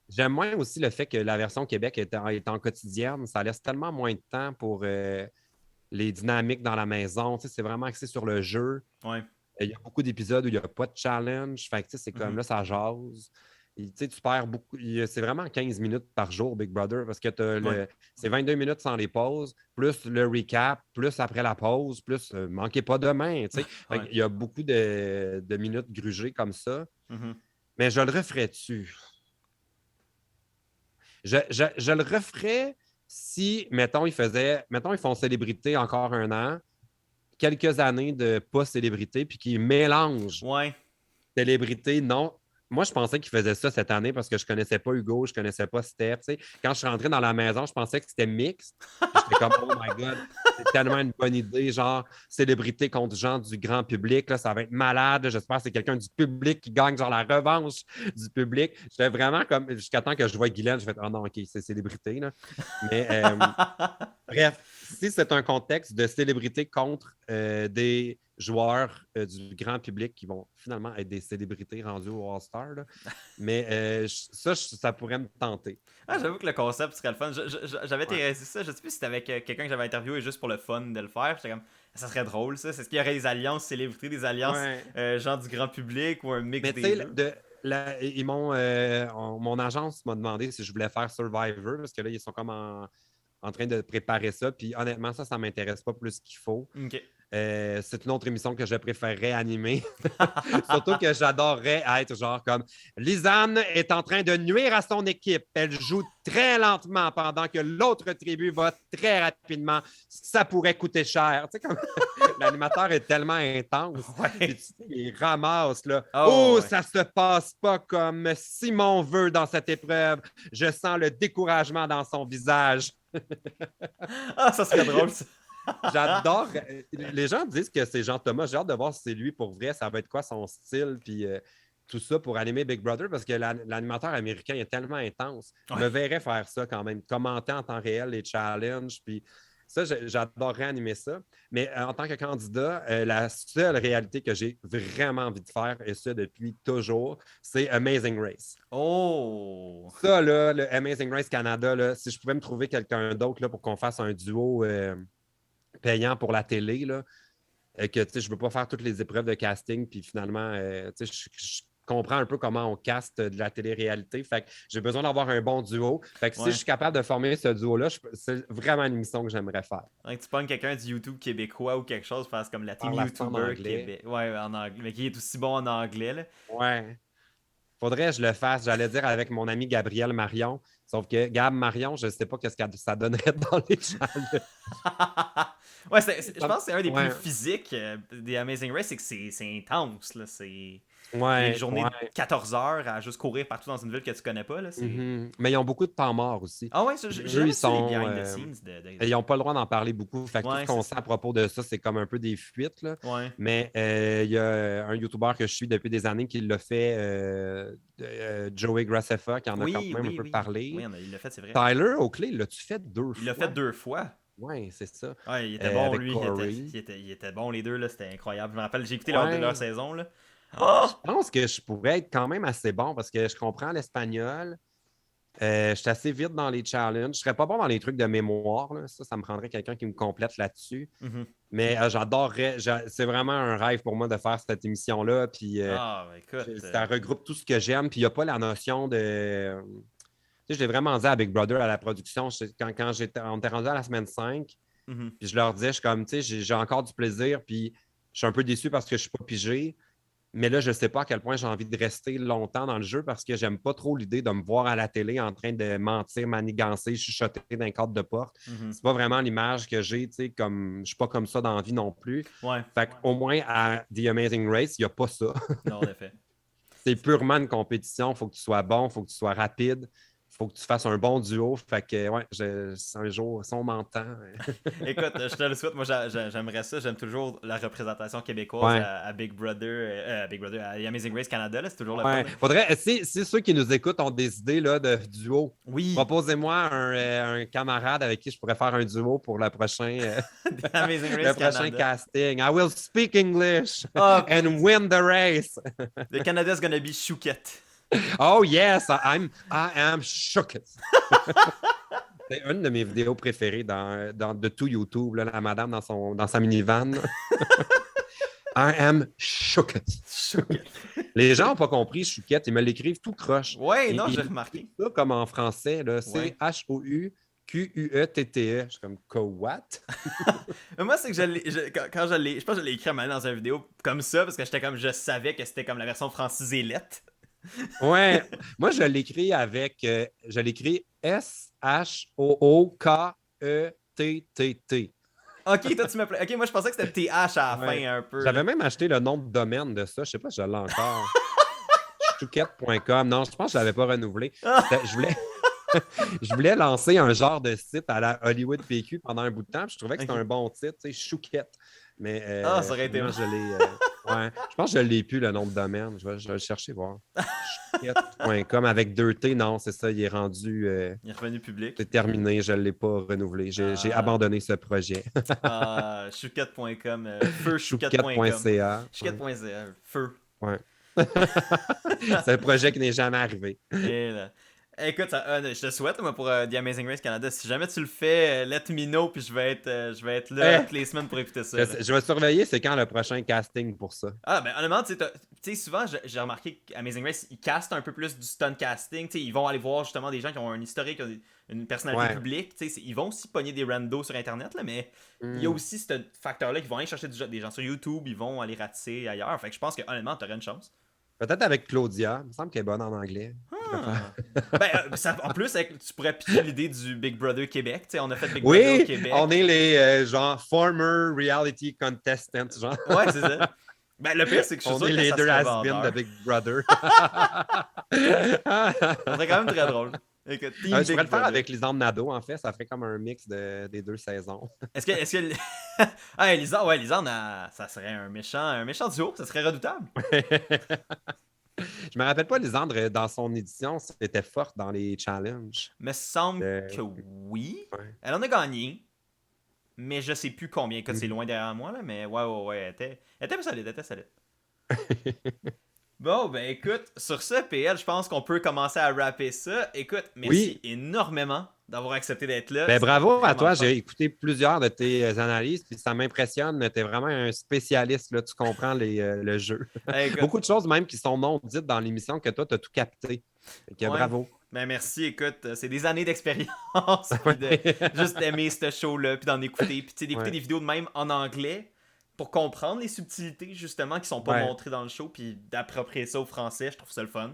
J'aime moins aussi le fait que la version Québec est en quotidienne. Ça laisse tellement moins de temps pour les dynamiques dans la maison. Tu sais, c'est vraiment axé sur le jeu. Ouais. Il y a beaucoup d'épisodes où il n'y a pas de challenge. Fait que, tu sais, c'est comme Mhm. là, ça jase. Et, tu sais, tu perds beaucoup. C'est vraiment 15 minutes par jour, Big Brother, parce que Ouais. c'est 22 minutes sans les pauses, plus le recap, plus après la pause, plus manquez pas demain. Tu sais. Fait Ouais. qu'il y a beaucoup de minutes grugées comme ça. Mhm. Mais je le referais-tu? Je le referais si, mettons, ils font célébrité encore un an, quelques années de pas célébrité, puis qu'ils mélangent Ouais. célébrité, non. Moi, je pensais qu'il faisait ça cette année parce que je connaissais pas Hugo, je connaissais pas Steph. Tu sais. Quand je suis rentré dans la maison, je pensais que c'était mixte. Puis j'étais comme, oh my God, c'est tellement une bonne idée, genre célébrité contre gens du grand public. Là, ça va être malade. J'espère que c'est quelqu'un du public qui gagne, genre la revanche du public. J'étais vraiment comme, jusqu'à temps que je vois Guylaine, je fais, oh non, OK, c'est célébrité. Là. Mais bref, si c'est un contexte de célébrité contre des joueurs du grand public qui vont finalement être des célébrités rendues au All-Star, là. Mais ça pourrait me tenter. Ah, j'avoue que le concept serait le fun. J'avais Ouais. théorisé ça. Je sais plus si c'était avec quelqu'un que j'avais interviewé juste pour le fun de le faire. J'étais comme, ça serait drôle ça. C'est ce qu'il y aurait des alliances célébrités, des alliances Ouais. gens du grand public ou un mix Mais tu des sais, deux? mon agence m'a demandé si je voulais faire Survivor, parce que là, ils sont comme en train de préparer ça. Puis honnêtement, ça m'intéresse pas plus qu'il faut. Ok. C'est une autre émission que je préférerais animer. Surtout que j'adorerais être genre comme Lisanne est en train de nuire à son équipe. Elle joue très lentement pendant que l'autre tribu va très rapidement. Ça pourrait coûter cher. Tu sais, comme l'animateur est tellement intense. Ouais. Puis, tu sais, il ramasse là. Oh, ouais. Ça se passe pas comme Simon veut dans cette épreuve. Je sens le découragement dans son visage. Ah, ça serait drôle, ça. J'adore. Les gens disent que c'est Jean-Thomas. J'ai hâte de voir si c'est lui pour vrai. Ça va être quoi son style, puis tout ça pour animer Big Brother, parce que l'animateur américain est tellement intense. Je me verrais faire ça quand même, commenter en temps réel les challenges, puis ça, j'adorerais animer ça. Mais en tant que candidat, la seule réalité que j'ai vraiment envie de faire, et ça depuis toujours, c'est Amazing Race. Oh! Ça, là, le Amazing Race Canada, là, si je pouvais me trouver quelqu'un d'autre là, pour qu'on fasse un duo payant pour la télé, là, que je ne veux pas faire toutes les épreuves de casting, puis finalement, je comprends un peu comment on caste de la télé-réalité. Fait que j'ai besoin d'avoir un bon duo. Fait que si je suis capable de former ce duo-là, c'est vraiment une émission que j'aimerais faire. Donc, tu pognes quelqu'un du YouTube québécois ou quelque chose, faire comme la team YouTuber Québec. Ouais, en anglais. Mais qui est aussi bon en anglais, là. Ouais. Faudrait que je le fasse. J'allais dire avec mon ami Gabriel Marion. Sauf que Gab Marion, je ne sais pas ce que ça donnerait dans les challenges. Ouais, je pense que c'est un des plus physiques des Amazing Race, c'est que c'est intense, là. C'est une journée de 14 heures à juste courir partout dans une ville que tu connais pas, là. Mais ils ont beaucoup de temps mort aussi. Ah ouais, ils sont behind the scenes ils n'ont pas le droit d'en parler beaucoup. Fait que tout ce qu'on sait à propos de ça, c'est comme un peu des fuites, là. Ouais. Mais il y a un YouTuber que je suis depuis des années qui l'a fait, Joey Graceffa, qui en a quand même un peu parlé. Oui, il l'a fait, c'est vrai. Tyler Oakley, l'as-tu fait 2 fois? Il l'a fait 2 fois. Oui, c'est ça. Ouais, il était bon, lui. Il était bon, les deux, là. C'était incroyable. Je me rappelle, j'ai écouté leur saison, là. Oh! Je pense que je pourrais être quand même assez bon parce que je comprends l'espagnol. Je suis assez vite dans les challenges. Je serais pas bon dans les trucs de mémoire. Là. Ça me prendrait quelqu'un qui me complète là-dessus. Mm-hmm. Mais j'adorerais. C'est vraiment un rêve pour moi de faire cette émission-là. Puis, écoute, ça regroupe tout ce que j'aime. Puis il n'y a pas la notion de. Tu sais, je l'ai vraiment dit à Big Brother, à la production, quand on était rendu à la semaine 5, mm-hmm. puis je leur disais, je suis comme, tu sais, j'ai encore du plaisir, puis je suis un peu déçu parce que je ne suis pas pigé. Mais là, je ne sais pas à quel point j'ai envie de rester longtemps dans le jeu parce que j'aime pas trop l'idée de me voir à la télé en train de mentir, manigancer, chuchoter d'un cadre de porte. Mm-hmm. C'est pas vraiment l'image que j'ai, tu sais, comme je suis pas comme ça dans la vie non plus. Ouais. Fait qu'au moins à The Amazing Race, il n'y a pas ça. Non, en effet. C'est purement une compétition. Il faut que tu sois bon, il faut que tu sois rapide. Il faut que tu fasses un bon duo. Fait que, ouais, un jour, si on m'entend. Écoute, je te le souhaite. Moi, j'aimerais ça. J'aime toujours la représentation québécoise à Big Brother, à Amazing Race Canada. C'est toujours le fun. Faudrait, si ceux qui nous écoutent ont des idées là, de duo, proposez-moi un camarade avec qui je pourrais faire un duo pour le prochain, le prochain casting. I will speak English and win the race. The Canada's gonna be Choukette. Oh yes, I am shook. C'est une de mes vidéos préférées de tout YouTube, là, la madame dans sa minivan. I am shook. Les gens n'ont pas compris Chouquette, ils me l'écrivent tout croche. Oui, non, j'ai remarqué. Ça comme en français, c'est H-O-U-Q-U-E-T-T-E. Je suis comme, what? Moi, c'est que quand je pense que je l'ai écrit à un moment dans une vidéo comme ça, parce que je savais que c'était comme la version francisée lettre. Ouais, moi je l'écris avec, je l'écris S-H-O-O-K-E-T-T-T. Ok, toi tu m'appelais. Ok, moi je pensais que c'était TH à la fin un peu. J'avais même acheté le nom de domaine de ça, je sais pas si je l'ai encore. Chouquette.com. Non, je pense que je l'avais pas renouvelé. Je voulais lancer un genre de site à la Hollywood PQ pendant un bout de temps, puis je trouvais que c'était un bon titre, tu sais, Chouquette. Mais ça aurait été je pense que je l'ai plus, le nom de domaine. Je vais le chercher, voir. Chouquette.com avec 2 T, non, c'est ça, il est rendu. Il est revenu public. C'est terminé, je ne l'ai pas renouvelé. J'ai abandonné ce projet. Chouquette.com, feu chouquette.ca. Chouquette.ca, feu. Ouais. C'est un projet qui n'est jamais arrivé. Et là. Écoute, je te souhaite, moi, pour The Amazing Race Canada. Si jamais tu le fais, let me know, puis je vais être là toutes les semaines pour écouter ça. Je vais surveiller, c'est quand le prochain casting pour ça. Ah, ben honnêtement, tu sais, souvent, j'ai remarqué qu'Amazing Race, ils castent un peu plus du stunt casting. Tu sais, ils vont aller voir justement des gens qui ont un historique, qui ont une personnalité Ouais. publique. Tu sais, ils vont aussi pogner des randos sur Internet, là, mais il y a Hmm. aussi ce facteur-là qu'ils vont aller chercher des gens sur YouTube, ils vont aller ratisser ailleurs. Fait que je pense que honnêtement, t'aurais une chance. Peut-être avec Claudia. Il me semble qu'elle est bonne en anglais. Je pourrais faire- Ah. Ben, en plus, tu pourrais piquer l'idée du Big Brother Québec. Tu sais, on a fait Big Brother au Oui, Québec. on est les genre former reality contestants, genre. Ouais, c'est ça. Ben, le pire, c'est que je suis On sûr est que les ça deux serait has-been de vendeur. Big Brother. Ça serait quand même très drôle. Écoute, Team Je pourrais Big le faire Brother. avec Lisande Nadeau, en fait. Ça ferait comme un mix des deux saisons. Est-ce que... ah, Lisande, ouais, Lisande, ça serait un méchant duo. Ça serait redoutable. Je me rappelle pas, Lisandre, dans son édition, c'était forte dans les challenges. Me semble Euh, que oui. ouais. Elle en a gagné. Mais je sais plus combien. Écoute, c'est Mhm. loin derrière moi, là. Mais ouais, elle était solide, elle était solide. Bon, ben écoute, sur ce, PL, je pense qu'on peut commencer à rapper ça. Écoute, merci Oui, énormément d'avoir accepté d'être là. ben C'était bravo à vraiment toi. le fun. J'ai écouté plusieurs de tes analyses, puis ça m'impressionne. Tu es vraiment un spécialiste, là. Tu comprends le jeu. Écoute, Beaucoup de choses même qui sont non dites dans l'émission que toi, tu as tout capté. Fait que ouais. bravo. Ben merci, écoute, c'est des années d'expérience, puis de juste aimer ce show-là, puis d'en écouter, puis tu sais, d'écouter Ouais. des vidéos de même en anglais pour comprendre les subtilités, justement, qui sont pas Ouais. montrées dans le show, puis d'approprier ça au français, je trouve ça le fun.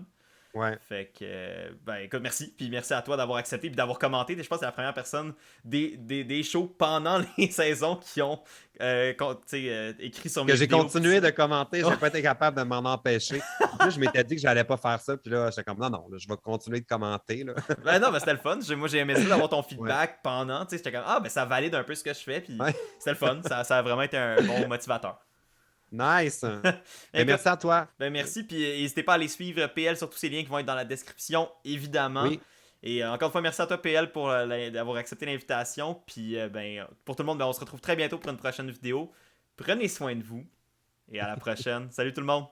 Ouais. Fait que, ben écoute, merci. Puis merci à toi d'avoir accepté puis d'avoir commenté. Je pense que c'est la première personne des shows pendant les saisons qui ont écrit sur mes Que j'ai vidéos. continué de commenter, Ouais. j'ai pas été capable de m'en empêcher. Puis je m'étais dit que j'allais pas faire ça, puis là, j'étais comme non, là, je vais continuer de commenter. Là. Ben non, mais c'était le fun. Moi, j'ai aimé ça d'avoir ton Ouais. feedback pendant. Tu sais, j'étais comme, ah, ben ça valide un peu ce que je fais. Puis Ouais. c'était le fun. Ça a vraiment été un bon motivateur. Nice. Et Écoute, merci à toi. ben merci. Puis n'hésitez pas à aller suivre PL sur tous ces liens qui vont être dans la description, évidemment. Oui. Et encore une fois, merci à toi, PL, pour d'avoir accepté l'invitation. Puis, pour tout le monde, ben, on se retrouve très bientôt pour une prochaine vidéo. Prenez soin de vous. Et à la prochaine. Salut tout le monde!